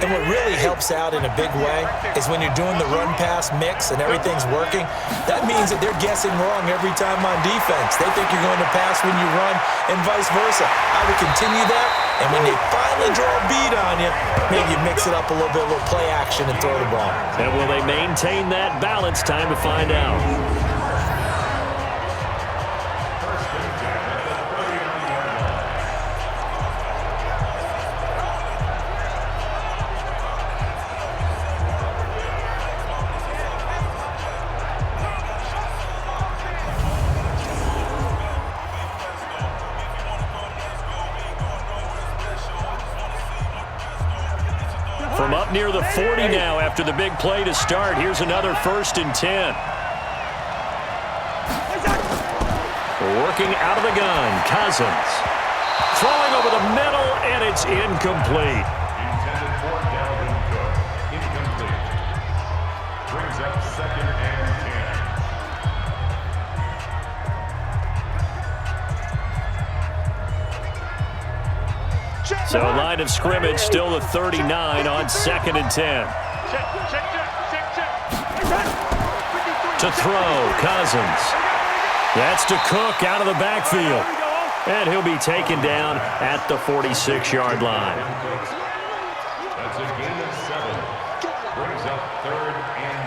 And what really helps out in a big way is when you're doing the run-pass mix and everything's working, that means that they're guessing wrong every time on defense. They think you're going to pass when you run and vice versa. I would continue that, and when they finally draw a beat on you, maybe you mix it up a little bit, a little play action and throw the ball. And will they maintain that balance? Time to find out. From up near the 40 now after the big play to start. Here's another 1st and 10. Working out of the gun, Cousins. Throwing over the middle, and it's incomplete. Intended for Dalvin Cook. Incomplete. Brings up 2nd and 10. So line of scrimmage still the 39 on 2nd and 10. To throw, Cousins. That's to Cook out of the backfield. And he'll be taken down at the 46-yard line. That's a gain of 7. Brings up 3rd and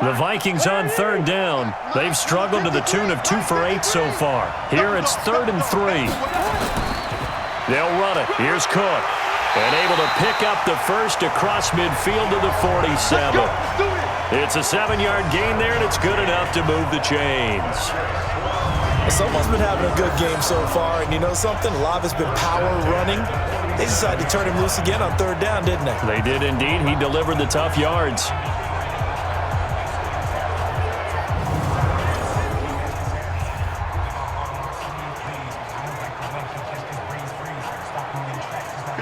3. The Vikings on 3rd down. They've struggled to the tune of 2 for 8 so far. Here it's 3rd and 3. They'll run it. Here's Cook. And able to pick up the first across midfield to the 47. It's a 7-yard gain there, and it's good enough to move the chains. Someone's been having a good game so far, and you know something? A lot of it's been power running. They decided to turn him loose again on 3rd down, didn't they? They did indeed. He delivered the tough yards.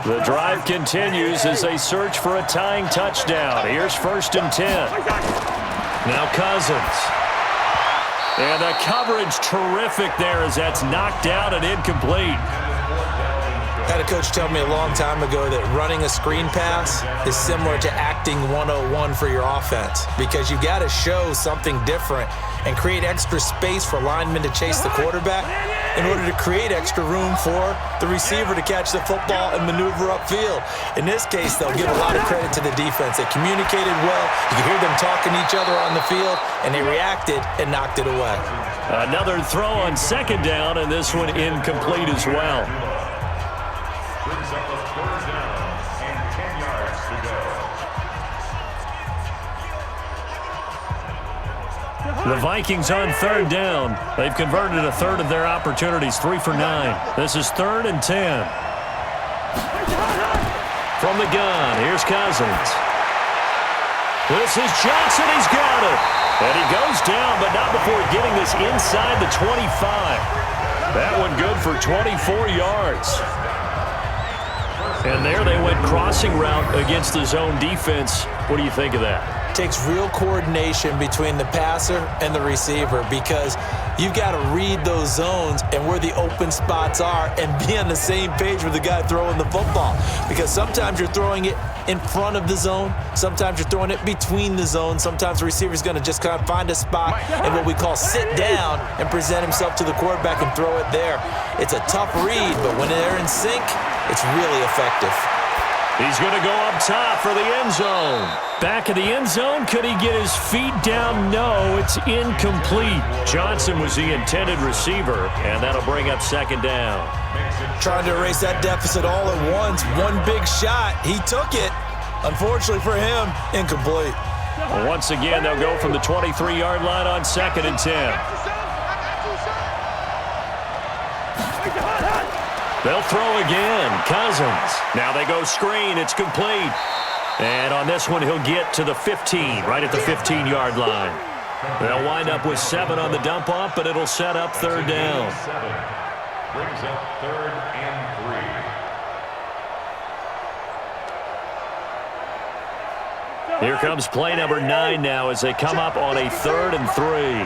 The drive continues as they search for a tying touchdown. Here's 1st and 10. Now Cousins. And the coverage terrific there as that's knocked out and incomplete. I had a coach tell me a long time ago that running a screen pass is similar to acting 101 for your offense because you've got to show something different and create extra space for linemen to chase the quarterback in order to create extra room for the receiver to catch the football and maneuver upfield. In this case, they'll give a lot of credit to the defense. They communicated well. You could hear them talking to each other on the field, and they reacted and knocked it away. Another throw on 2nd down, and this one incomplete as well. Brings up a 3rd down and 10 yards to go. The Vikings on 3rd down. They've converted 1/3 of their opportunities, 3 for 9. This is 3rd and 10. From the gun, here's Cousins. This is Johnson. He's got it. And he goes down, but not before getting this inside the 25. That one good for 24 yards. And there they went crossing route against the zone defense. What do you think of that? Takes real coordination between the passer and the receiver because you've got to read those zones and where the open spots are and be on the same page with the guy throwing the football. Because sometimes you're throwing it in front of the zone. Sometimes you're throwing it between the zones. Sometimes the receiver's going to just kind of find a spot and what we call sit down and present himself to the quarterback and throw it there. It's a tough read, but when they're in sync, it's really effective. He's going to go up top for the end zone. Back of the end zone. Could he get his feet down? No, it's incomplete. Johnson was the intended receiver, and that'll bring up 2nd down. Trying to erase that deficit all at once. One big shot. He took it. Unfortunately for him, incomplete. Once again, they'll go from the 23-yard line on 2nd and 10. They'll throw again. Cousins. Now they go screen. It's complete. And on this one, he'll get to the 15, right at the 15-yard line. They'll wind up with 7 on the dump-off, but it'll set up 3rd down. 7 brings up 3rd and 3. Here comes play number 9 now as they come up on a 3rd and 3.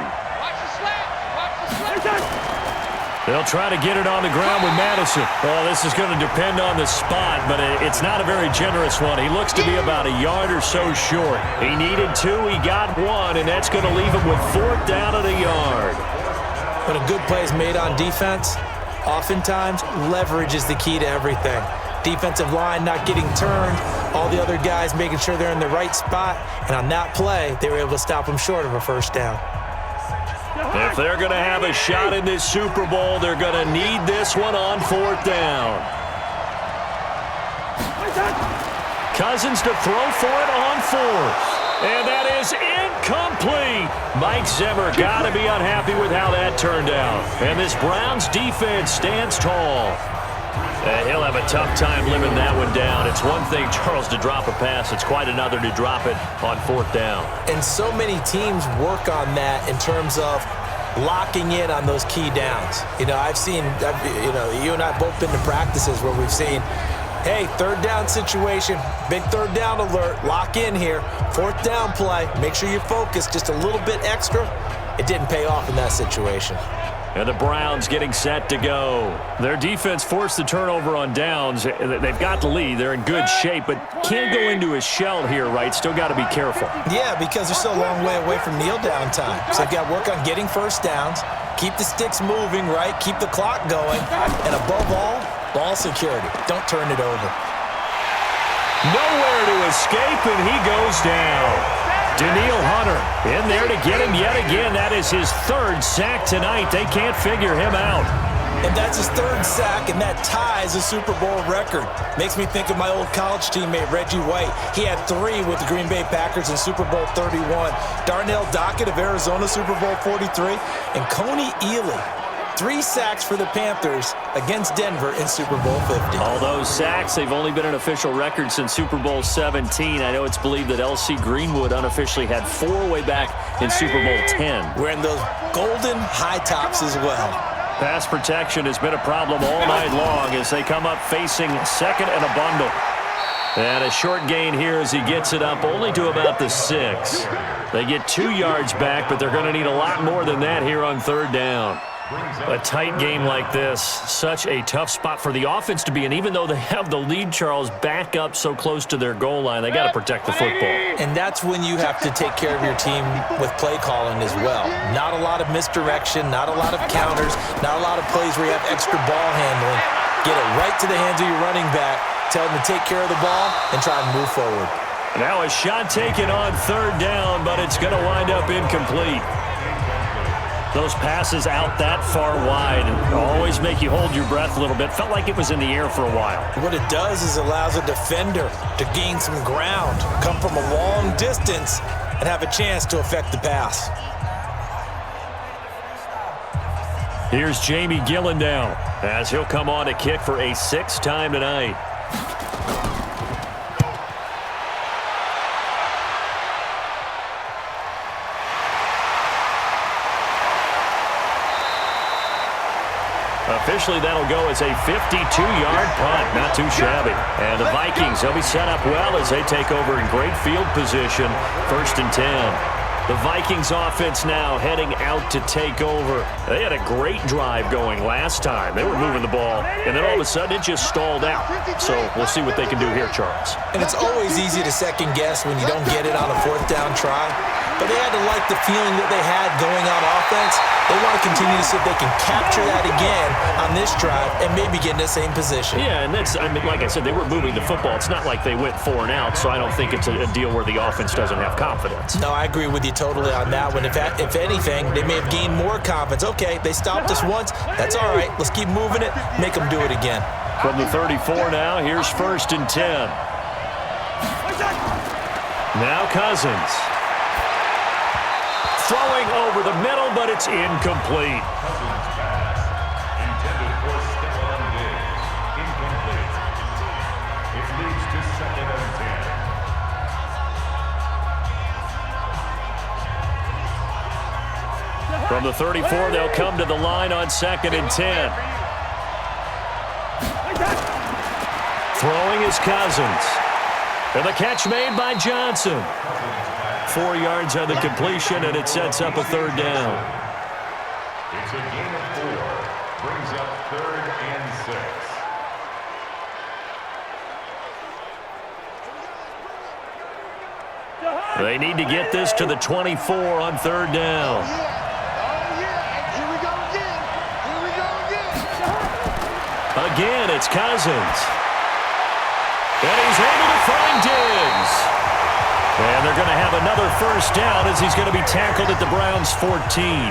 They'll try to get it on the ground with Madison. Well, this is going to depend on the spot, but it's not a very generous one. He looks to be about a yard or so short. He needed 2, he got 1, and that's going to leave him with 4th down at a yard. When a good play is made on defense, oftentimes leverage is the key to everything. Defensive line not getting turned, all the other guys making sure they're in the right spot, and on that play, they were able to stop them short of a 1st down. If they're going to have a shot in this Super Bowl, they're going to need this one on 4th down. Cousins to throw for it on 4th. And that is incomplete. Mike Zimmer got to be unhappy with how that turned out. And this Browns defense stands tall. He'll have a tough time living that one down. It's one thing, Charles, to drop a pass. It's quite another to drop it on 4th down. And so many teams work on that in terms of locking in on those key downs. You know, you and I both been to practices where we've seen, hey, 3rd down situation, big 3rd down alert, lock in here, 4th down play, make sure you focus just a little bit extra. It didn't pay off in that situation. And the Browns getting set to go. Their defense forced the turnover on downs. They've got the lead. They're in good shape, but can't go into a shell here, right? Still got to be careful. Yeah, because they're still a long way away from kneel down time. So they've got to work on getting 1st downs, keep the sticks moving, right? Keep the clock going. And above all, ball security. Don't turn it over. Nowhere to escape, and he goes down. Daniil Hunter in there to get him yet again. That is his 3rd sack tonight. They can't figure him out. And that's his 3rd sack, and that ties a Super Bowl record. Makes me think of my old college teammate, Reggie White. He had 3 with the Green Bay Packers in Super Bowl 31. Darnell Dockett of Arizona, Super Bowl 43. And Coney Ealy, 3 sacks for the Panthers against Denver in Super Bowl 50. All those sacks, they've only been an official record since Super Bowl 17. I know it's believed that L.C. Greenwood unofficially had 4 way back in Super Bowl 10. Wearing those golden high tops as well. Pass protection has been a problem all night long as they come up facing 2nd and a bundle. And a short gain here as he gets it up only to about the 6. They get 2 yards back, but they're going to need a lot more than that here on 3rd down. A tight game like this, such a tough spot for the offense to be in. Even though they have the lead, Charles, back up so close to their goal line, they got to protect the football. And that's when you have to take care of your team with play calling as well. Not a lot of misdirection, not a lot of counters, not a lot of plays where you have extra ball handling. Get it right to the hands of your running back, tell them to take care of the ball, and try and move forward. Now a shot taken on 3rd down, but it's going to wind up incomplete. Those passes out that far wide always make you hold your breath a little bit. Felt like it was in the air for a while. What it does is allows a defender to gain some ground, come from a long distance, and have a chance to affect the pass. Here's Jamie Gillen now as he'll come on to kick for a 6th time tonight. Officially, that'll go as a 52-yard punt. Not too shabby. And the Vikings, they'll be set up well as they take over in great field position. 1st and 10. The Vikings offense now heading out to take over. They had a great drive going last time. They were moving the ball, and then all of a sudden it just stalled out. So we'll see what they can do here, Charles. And it's always easy to second guess when you don't get it on a 4th down try. But they had to like the feeling that they had going on offense. They want to continue to see if they can capture that again on this drive and maybe get in the same position. Yeah, and that's, I mean, like I said, they were moving the football. It's not like they went 4 and out, so I don't think it's a deal where the offense doesn't have confidence. No, I agree with you totally on that one. If anything, they may have gained more confidence. Okay, they stopped us once. That's all right. Let's keep moving it. Make them do it again. From the 34 now, here's 1st and 10. Now Cousins. Throwing over the middle, but it's incomplete. Cousins pass. Intended for Stephon Diggs. Incomplete. It leads to 2nd and 10. From the 34, they'll come to the line on 2nd and 10. Throwing is Cousins. And the catch made by Johnson. 4 yards on the completion, and it sets up a 3rd down. It's a gain of 4. brings up 3rd and 6. They need to get this to the 24 on 3rd down. Oh, yeah. Here we go again. Here we go again. Again, it's Cousins. And he's able to find Diggs. And they're going to have another 1st down as he's going to be tackled at the Browns' 14.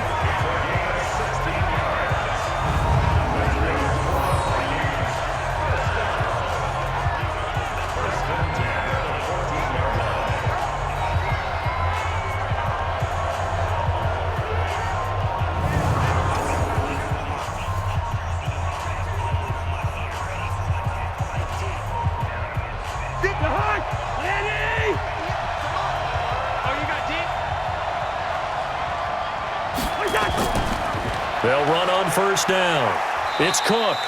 They'll run on 1st down. It's Cook.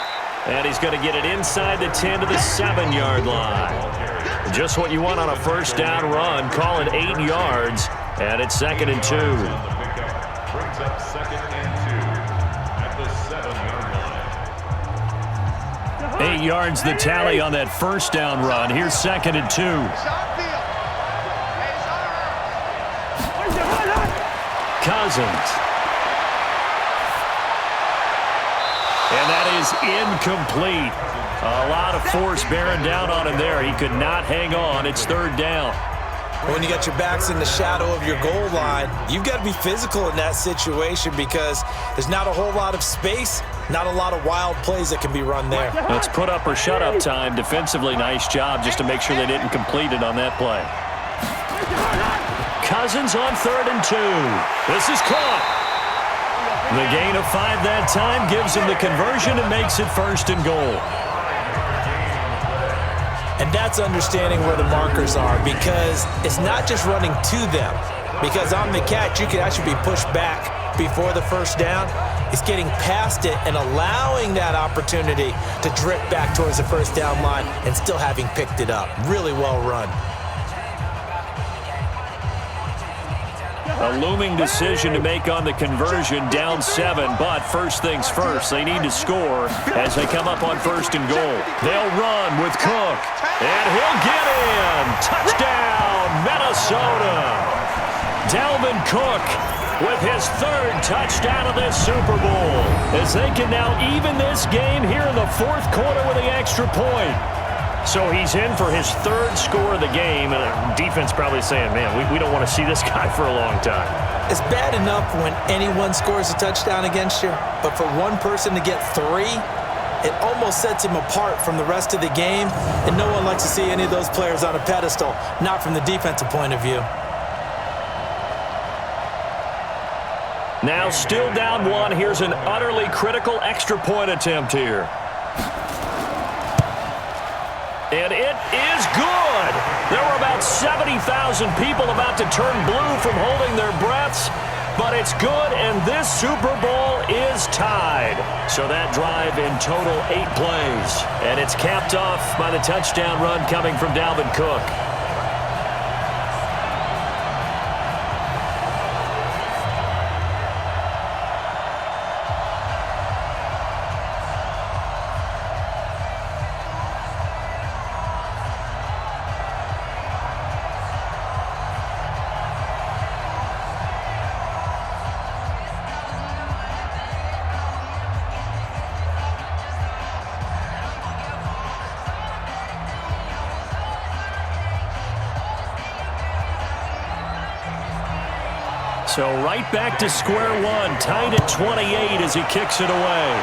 And he's going to get it inside the 10 to the 7-yard line. Just what you want on a 1st down run. Call it 8 yards. And it's 2nd and 2. Brings up 2nd and 2 at the 7-yard line. 8 yards the tally on that 1st down run. Here's 2nd and 2. Cousins. And that is incomplete. A lot of force bearing down on him there. He could not hang on. It's 3rd down. When you got your backs in the shadow of your goal line, you've got to be physical in that situation because there's not a whole lot of space, not a lot of wild plays that can be run there. Let's put up or shut up time. Defensively, nice job just to make sure they didn't complete it on that play. Cousins on 3rd and 2. This is caught. The gain of 5 that time gives him the conversion and makes it 1st and goal. And that's understanding where the markers are because it's not just running to them. Because on the catch, you can actually be pushed back before the 1st down. It's getting past it and allowing that opportunity to drift back towards the 1st down line and still having picked it up. Really well run. A looming decision to make on the conversion, down 7, but first things first, they need to score as they come up on 1st and goal. They'll run with Cook, and he'll get in. Touchdown, Minnesota. Dalvin Cook with his 3rd touchdown of this Super Bowl as they can now even this game here in the 4th quarter with the extra point. So he's in for his 3rd score of the game, and defense probably saying, man, we don't want to see this guy for a long time. It's bad enough when anyone scores a touchdown against you, but for one person to get 3, it almost sets him apart from the rest of the game, and no one likes to see any of those players on a pedestal, not from the defensive point of view. Now still down 1. Here's an utterly critical extra point attempt here. And it is good. There were about 70,000 people about to turn blue from holding their breaths, but it's good, and this Super Bowl is tied. So that drive in total 8 plays, and it's capped off by the touchdown run coming from Dalvin Cook. So right back to square one, tied at 28 as he kicks it away.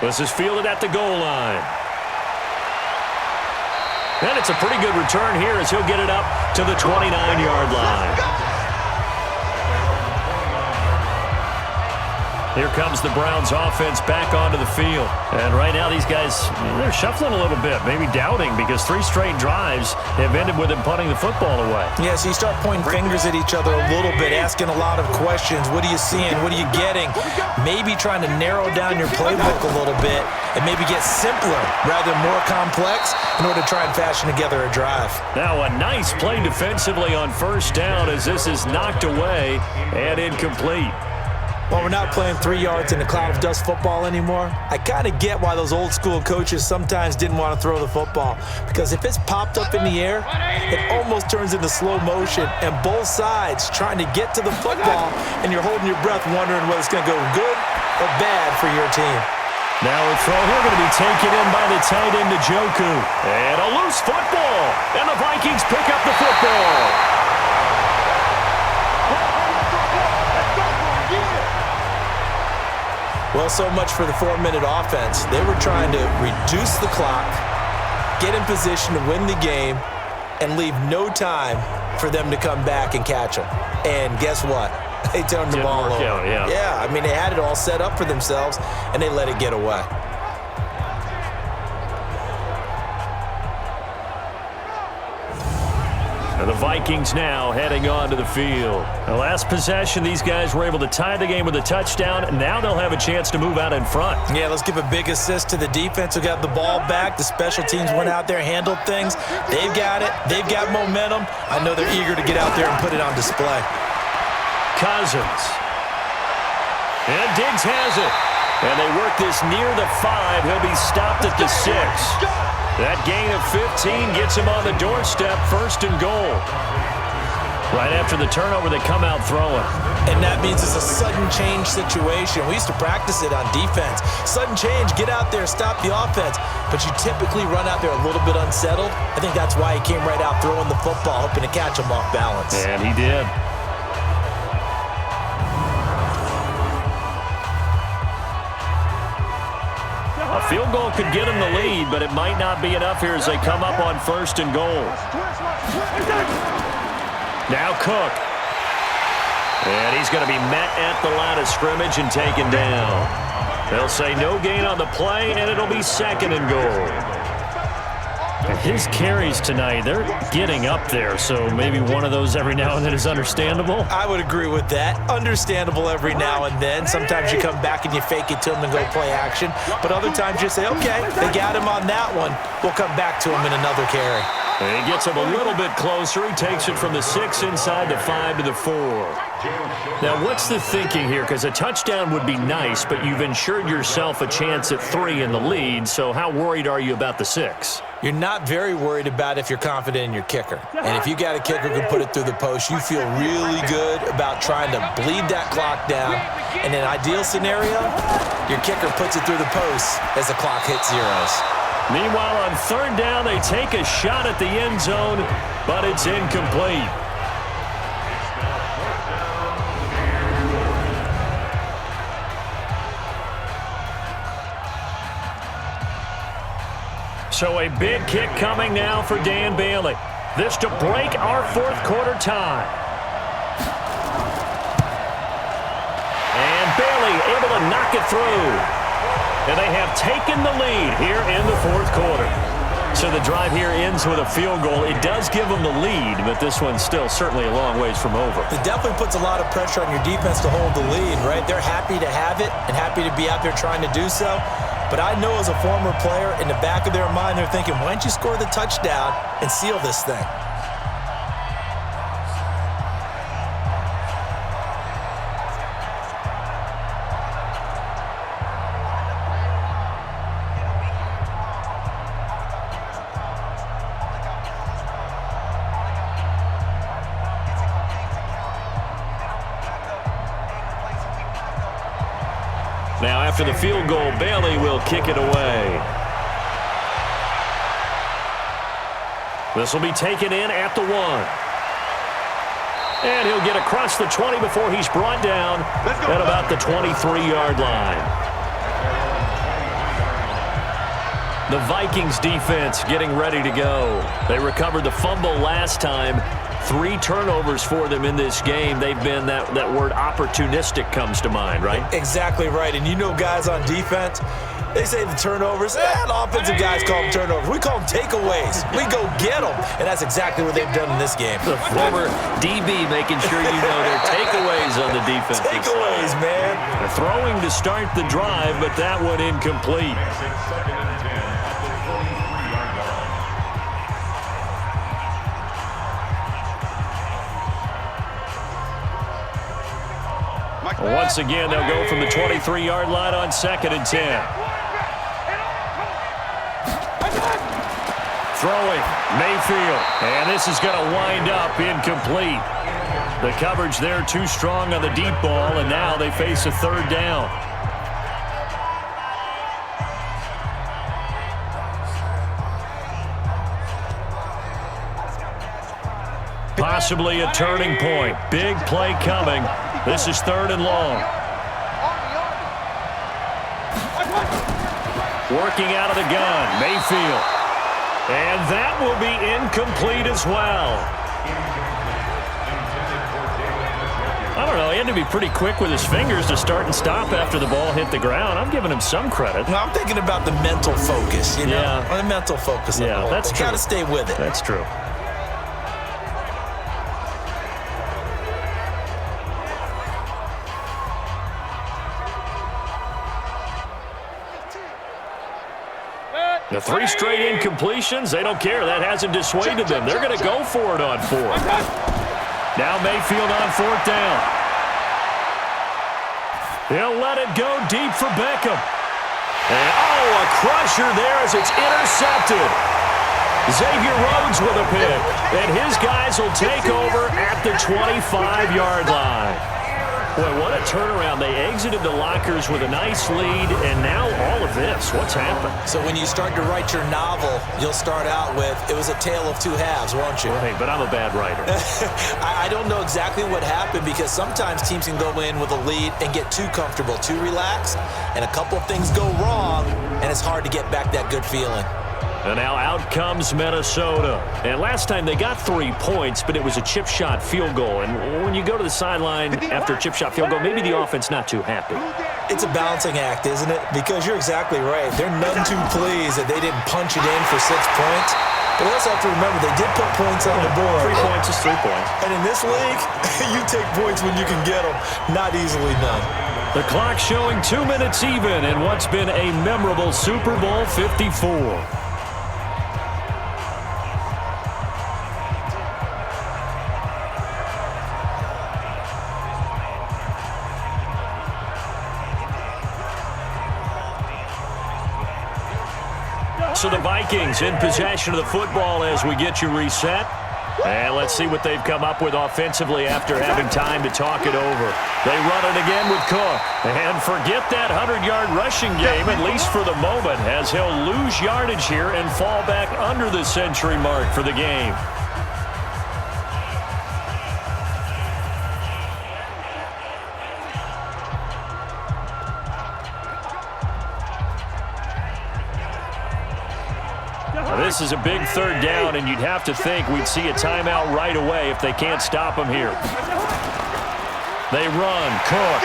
This is fielded at the goal line. And it's a pretty good return here as he'll get it up to the 29-yard line. Here comes the Browns offense back onto the field. And right now these guys, they're shuffling a little bit, maybe doubting, because 3 straight drives have ended with them punting the football away. Yeah, so you start pointing fingers at each other a little bit, asking a lot of questions. What are you seeing? What are you getting? Maybe trying to narrow down your playbook a little bit and maybe get simpler rather than more complex in order to try and fashion together a drive. Now a nice play defensively on first down as this is knocked away and incomplete. Well, we're not playing 3 yards in a cloud of dust football anymore. I kind of get why those old school coaches sometimes didn't want to throw the football, because if it's popped up in the air, it almost turns into slow motion, and both sides trying to get to the football, and you're holding your breath wondering whether it's going to go good or bad for your team. Now a throw here going to be taken in by the tight end, Njoku. And a loose football, and the Vikings pick up the football. Well, so much for the 4-minute offense. They were trying to reduce the clock, get in position to win the game, and leave no time for them to come back and catch them. And guess what? They turned the ball over. Yeah, I mean, they had it all set up for themselves, and they let it get away. And the Vikings now heading onto the field. The last possession, these guys were able to tie the game with a touchdown. Now they'll have a chance to move out in front. Yeah, let's give a big assist to the defense who got the ball back. The special teams went out there, handled things. They've got it. They've got momentum. I know they're eager to get out there and put it on display. Cousins. And Diggs has it. And they work this near the 5. He'll be stopped at the 6. That gain of 15 gets him on the doorstep, 1st and goal. Right after the turnover, they come out throwing. And that means it's a sudden change situation. We used to practice it on defense. Sudden change, get out there, stop the offense. But you typically run out there a little bit unsettled. I think that's why he came right out throwing the football, hoping to catch him off balance. And he did. A field goal could get him the lead, but it might not be enough here as they come up on 1st and goal. Now Cook. And he's going to be met at the line of scrimmage and taken down. They'll say no gain on the play, and it'll be 2nd and goal. His carries tonight, they're getting up there, so maybe one of those every now and then is understandable. I would agree with that. Understandable every now and then. Sometimes you come back and you fake it to him and go play action. But other times you say, okay, they got him on that one. We'll come back to him in another carry. And he gets him a little bit closer. He takes it from the 6 inside the 5 to the 4. Now, what's the thinking here? Because a touchdown would be nice, but you've ensured yourself a chance at 3 in the lead. So how worried are you about the 6? You're not very worried about if you're confident in your kicker. And if you got a kicker who can put it through the post, you feel really good about trying to bleed that clock down. In an ideal scenario, your kicker puts it through the post as the clock hits zeros. Meanwhile, on 3rd down, they take a shot at the end zone, but it's incomplete. So a big kick coming now for Dan Bailey. This to break our 4th quarter tie. And Bailey able to knock it through. And they have taken the lead here in the 4th quarter. So the drive here ends with a field goal. It does give them the lead, but this one's still certainly a long ways from over. It definitely puts a lot of pressure on your defense to hold the lead, right? They're happy to have it and happy to be out there trying to do so. But I know as a former player, in the back of their mind, they're thinking, why don't you score the touchdown and seal this thing? Now, after the field goal, Bailey will kick it away. This will be taken in at the 1. And he'll get across the 20 before he's brought down at about the 23-yard line. The Vikings defense getting ready to go. They recovered the fumble last time. 3 turnovers for them in this game. They've been, that word opportunistic comes to mind, right? Exactly right. And you know guys on defense, they say the turnovers, the offensive guys call them turnovers. We call them takeaways. We go get them. And that's exactly what they've done in this game. The former DB making sure you know their takeaways on the defense. Takeaways, man. They're throwing to start the drive, but that one incomplete. Once again, they'll go from the 23-yard line on 2nd and 10. Throwing, Mayfield, and this is going to wind up incomplete. The coverage there too strong on the deep ball, and now they face a 3rd down. Possibly a turning point. Big play coming. This is 3rd and long. Working out of the gun, Mayfield. And that will be incomplete as well. I don't know. He had to be pretty quick with his fingers to start and stop after the ball hit the ground. I'm giving him some credit. Well, I'm thinking about the mental focus, you know? Yeah. The mental focus. Yeah, that's true. Got to stay with it. That's true. The 3 straight incompletions, they don't care. That hasn't dissuaded them. They're going to go for it on 4th. Now Mayfield on 4th down. He'll let it go deep for Beckham. And, a crusher there as it's intercepted. Xavier Rhodes with a pick. And his guys will take over at the 25-yard line. Boy, what a turnaround. They exited the lockers with a nice lead, and now all of this. What's happened? So when you start to write your novel, you'll start out with, it was a tale of 2 halves, won't you? Hey, but I'm a bad writer. I don't know exactly what happened because sometimes teams can go in with a lead and get too comfortable, too relaxed, and a couple of things go wrong, and it's hard to get back that good feeling. And now out comes Minnesota. And last time they got 3 points, but it was a chip shot field goal. And when you go to the sideline after a chip shot field goal, maybe the offense not too happy. It's a balancing act, isn't it? Because you're exactly right. They're none too pleased that they didn't punch it in for 6 points. But we also have to remember they did put points on the board. 3 points is 3 points. And in this league, you take points when you can get them. Not easily done. The clock showing 2 minutes even in what's been a memorable Super Bowl 54. So the Vikings in possession of the football as we get you reset. And let's see what they've come up with offensively after having time to talk it over. They run it again with Cook. And forget that 100-yard rushing game, at least for the moment, as he'll lose yardage here and fall back under the century mark for the game. This is a big 3rd down, and you'd have to think we'd see a timeout right away if they can't stop him here. They run, Cook,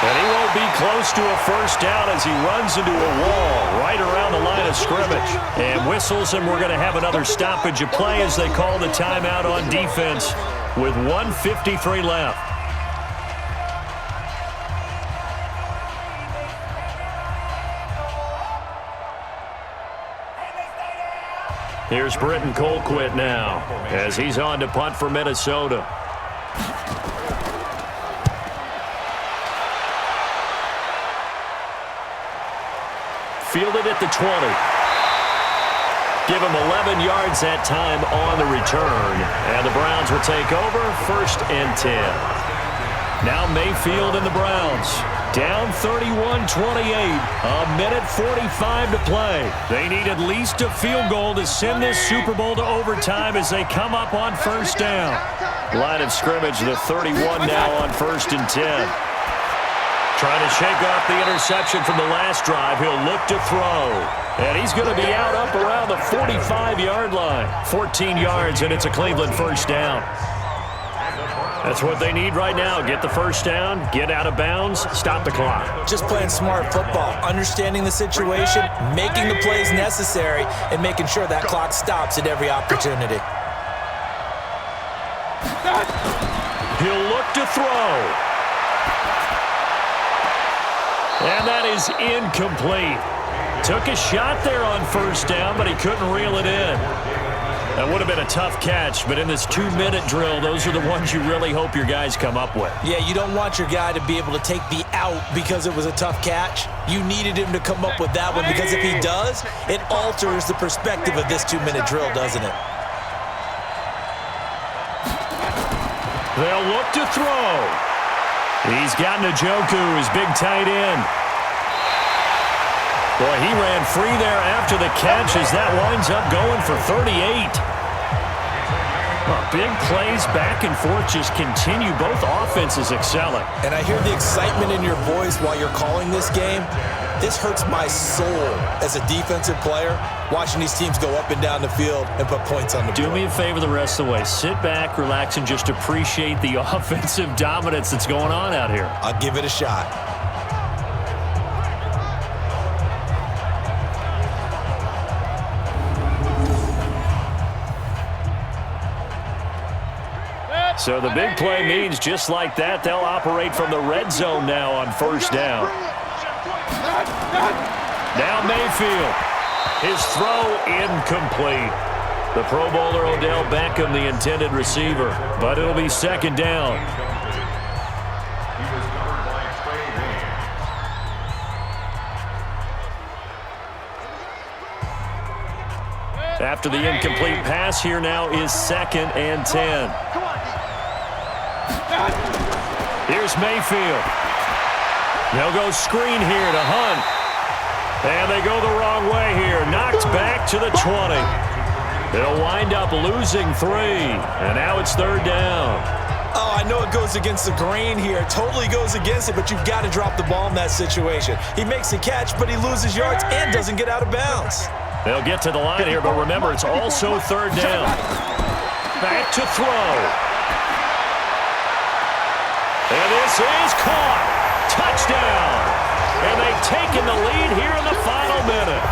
and he won't be close to a 1st down as he runs into a wall right around the line of scrimmage. And whistles, and we're going to have another stoppage of play as they call the timeout on defense with 1:53 left. Here's Britton Colquitt now as he's on to punt for Minnesota. Fielded at the 20. Give him 11 yards that time on the return. And the Browns will take over 1st and 10. Now Mayfield and the Browns. Down 31-28. A minute 45 to play. They need at least a field goal to send this Super Bowl to overtime as they come up on 1st down. Line of scrimmage, the 31 now on 1st and 10. Trying to shake off the interception from the last drive. He'll look to throw. And he's going to be out up around the 45-yard line. 14 yards, and it's a Cleveland 1st down. That's what they need right now. Get the 1st down, get out of bounds, stop the clock. Just playing smart football, understanding the situation, making the plays necessary, and making sure that clock stops at every opportunity. He'll look to throw. And that is incomplete. Took a shot there on 1st down, but he couldn't reel it in. That would have been a tough catch, but in this 2-minute drill, those are the ones you really hope your guys come up with. Yeah, you don't want your guy to be able to take the out because it was a tough catch. You needed him to come up with that one because if he does, it alters the perspective of this 2-minute drill, doesn't it? They'll look to throw. He's got Njoku, his big tight end. Boy, he ran free there after the catch as that winds up going for 38. Big plays back and forth just continue. Both offenses excelling. And I hear the excitement in your voice while you're calling this game. This hurts my soul as a defensive player, watching these teams go up and down the field and put points on the board. Do me a favor the rest of the way. Sit back, relax, and just appreciate the offensive dominance that's going on out here. I'll give it a shot. So the big play means just like that, they'll operate from the red zone now on first down. Now Mayfield. His throw incomplete. The Pro Bowler Odell Beckham, the intended receiver, but it'll be second down. He was covered by Trey Williams. After the incomplete pass, here now is 2nd and 10. Here's Mayfield. They'll go screen here to Hunt. And they go the wrong way here. Knocked back to the 20. They'll wind up losing 3. And now it's 3rd down. Oh, I know it goes against the grain here. It totally goes against it, but you've got to drop the ball in that situation. He makes a catch, but he loses yards and doesn't get out of bounds. They'll get to the line here, but remember, it's also 3rd down. Back to throw. And this is caught. Touchdown. And they've taken the lead here in the final minute.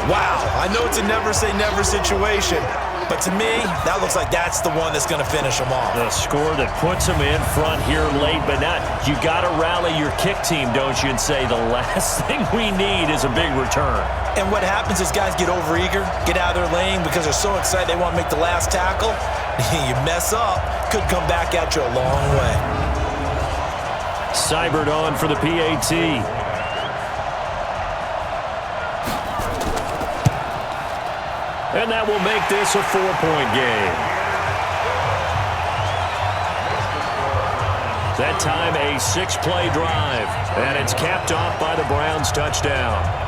Wow, I know it's a never-say-never situation, but to me, that looks like that's the one that's going to finish them off. The score that puts them in front here late, but not. You got to rally your kick team, don't you, and say the last thing we need is a big return. And what happens is guys get overeager, get out of their lane because they're so excited they want to make the last tackle. You mess up, could come back at you a long way. Seibert on for the PAT. And that will make this a 4-point game. That time a 6-play drive. And it's capped off by the Browns' touchdown.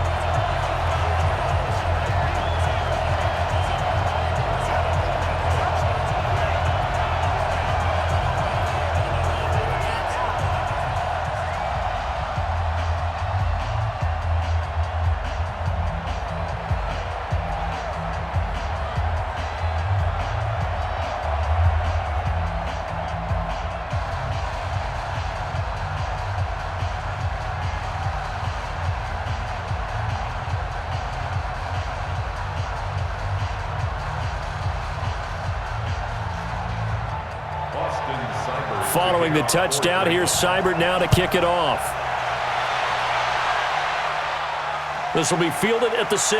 Following the touchdown, here's Seibert now to kick it off. This will be fielded at the 6.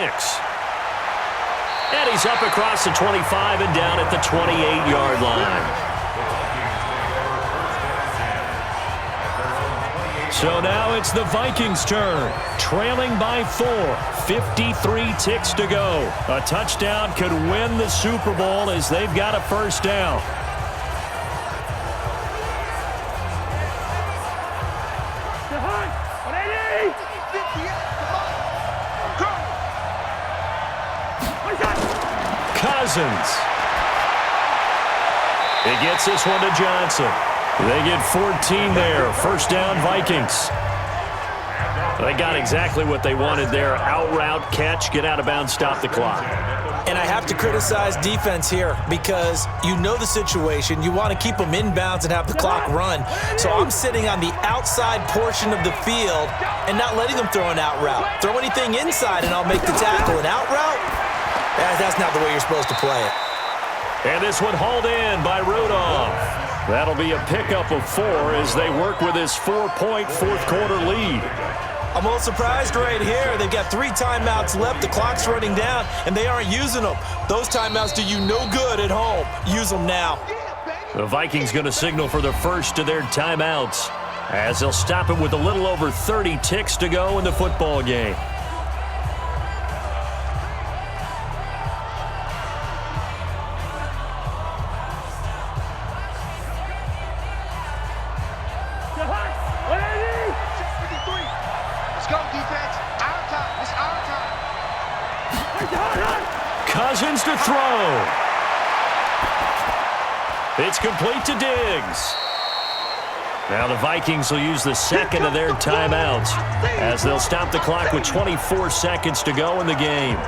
And he's up across the 25 and down at the 28-yard line. So now it's the Vikings' turn, trailing by 4, 53 ticks to go. A touchdown could win the Super Bowl as they've got a first down. Cousins. He gets this one to Johnson. They get 14 there. First down, Vikings. They got exactly what they wanted there. Out route, catch, get out of bounds, stop the clock. And I have to criticize defense here because you know the situation. You want to keep them inbounds and have the clock run. So I'm sitting on the outside portion of the field and not letting them throw an out route. Throw anything inside and I'll make the tackle. An out route? That's not the way you're supposed to play it. And this one hauled in by Rudolph. That'll be a pickup of 4 as they work with his 4-point fourth-quarter lead. I'm a little surprised right here. They've got 3 timeouts left. The clock's running down, and they aren't using them. Those timeouts do you no good at home. Use them now. The Vikings going to signal for the first of their timeouts as they'll stop it with a little over 30 ticks to go in the football game. Cousins to throw. It's complete to Diggs. Now the Vikings will use the second of their timeouts as they'll stop the clock with 24 seconds to go in the game.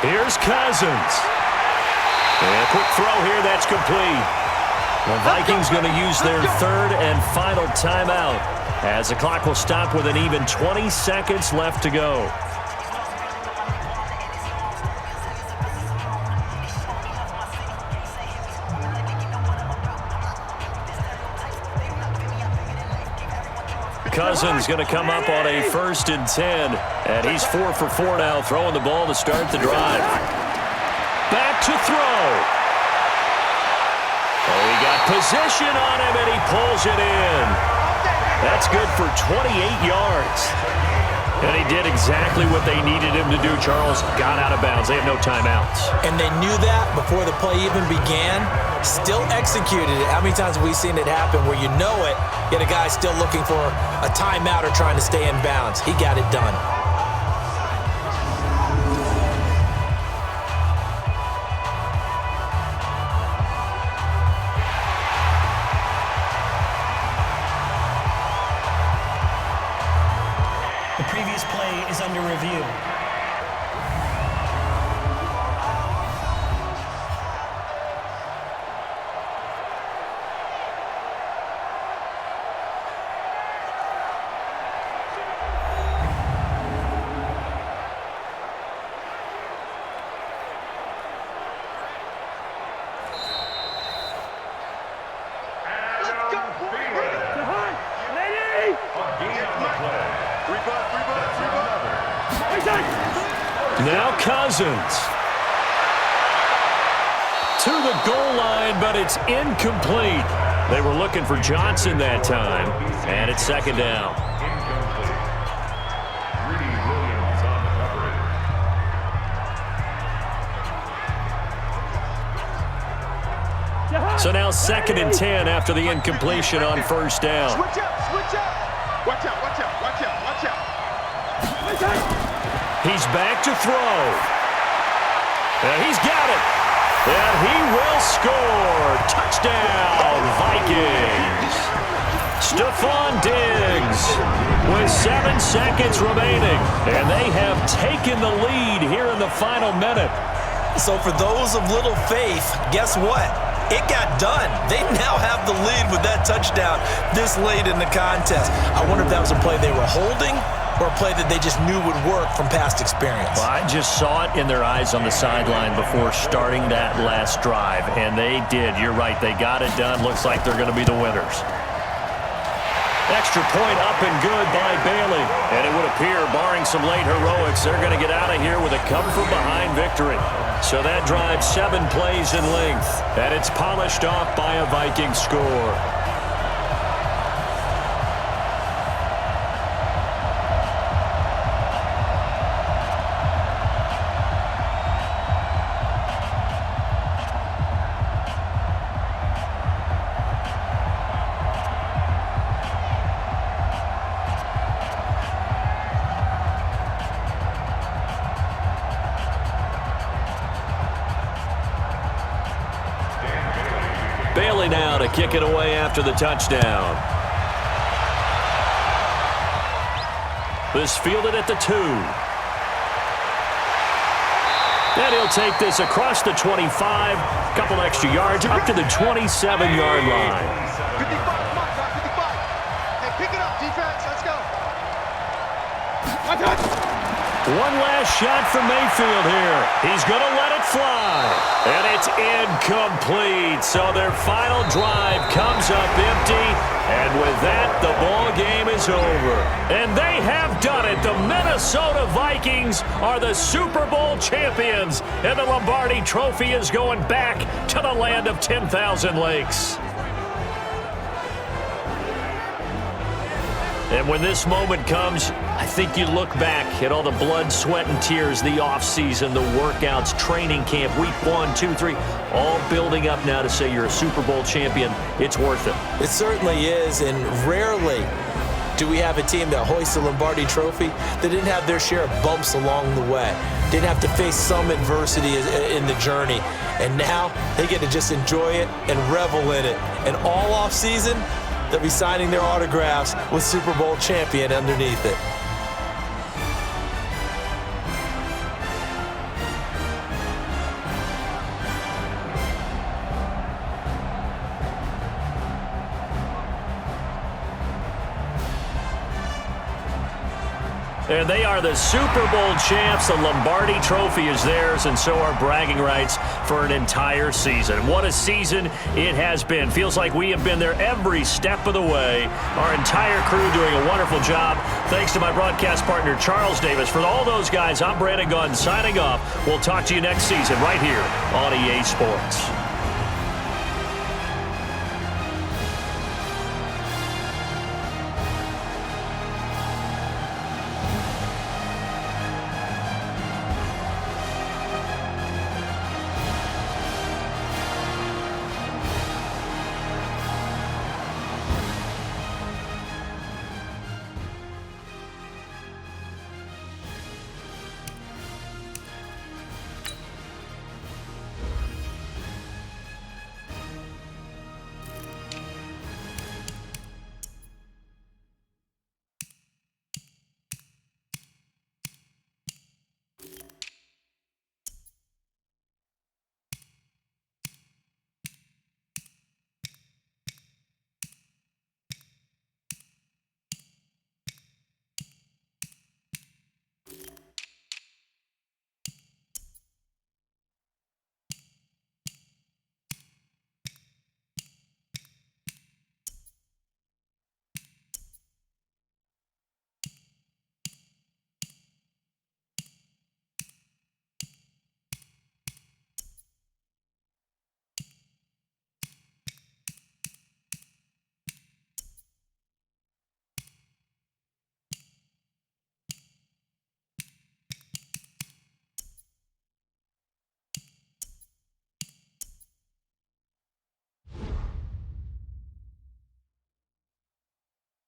Here's Cousins. And a quick throw here, that's complete. The Vikings going to use their third and final timeout as the clock will stop with an even 20 seconds left to go. Cousins going to come up on a 1st and 10, and he's 4 for 4 now, throwing the ball to start the drive. Back to throw. Oh, he got position on him, and he pulls it in. That's good for 28 yards. And he did exactly what they needed him to do, Charles. Got out of bounds. They have no timeouts. And they knew that before the play even began. Still executed it. How many times have we seen it happen where you know it, yet a guy still looking for a timeout or trying to stay in bounds? He got it done. The previous play is under review. Now Cousins. To the goal line, but it's incomplete. They were looking for Johnson that time, and it's 2nd down. So now 2nd and 10 after the incompletion on 1st down. Switch up, switch up. Watch out, watch out, watch out, watch out. He's back to throw. And he's got it. And he will score. Touchdown, Vikings. Stephon Diggs with 7 seconds remaining. And they have taken the lead here in the final minute. So for those of little faith, guess what? It got done. They now have the lead with that touchdown this late in the contest. I wonder if that was a play they were holding or a play that they just knew would work from past experience. Well, I just saw it in their eyes on the sideline before starting that last drive, and they did. You're right. They got it done. Looks like they're going to be the winners. Extra point up and good by Bailey. And it would appear, barring some late heroics, they're going to get out of here with a come-from-behind victory. So that drive 7 plays in length, and it's polished off by a Viking score. Bailey now to kick it away after the touchdown. This fielded at the 2. And he'll take this across the 25, couple extra yards, up to the 27-yard line. 55, come on, 55. Hey, pick it up, defense. Let's go. One last shot from Mayfield here. He's going to let it fly. And it's incomplete. So their final drive comes up empty. And with that, the ball game is over. And they have done it. The Minnesota Vikings are the Super Bowl champions. And the Lombardi Trophy is going back to the land of 10,000 lakes. And when this moment comes, I think you look back at all the blood, sweat, and tears, the offseason, the workouts, training camp, week 1, 2, 3, all building up now to say you're a Super Bowl champion. It's worth it. It certainly is, and rarely do we have a team that hoists a Lombardi Trophy that didn't have their share of bumps along the way, didn't have to face some adversity in the journey, and now they get to just enjoy it and revel in it. And all offseason, they'll be signing their autographs with Super Bowl champion underneath it. And they are the Super Bowl champs. The Lombardi Trophy is theirs, and so are bragging rights for an entire season. What a season it has been. Feels like we have been there every step of the way. Our entire crew doing a wonderful job. Thanks to my broadcast partner, Charles Davis. For all those guys, I'm Brandon Gunn signing off. We'll talk to you next season right here on EA Sports.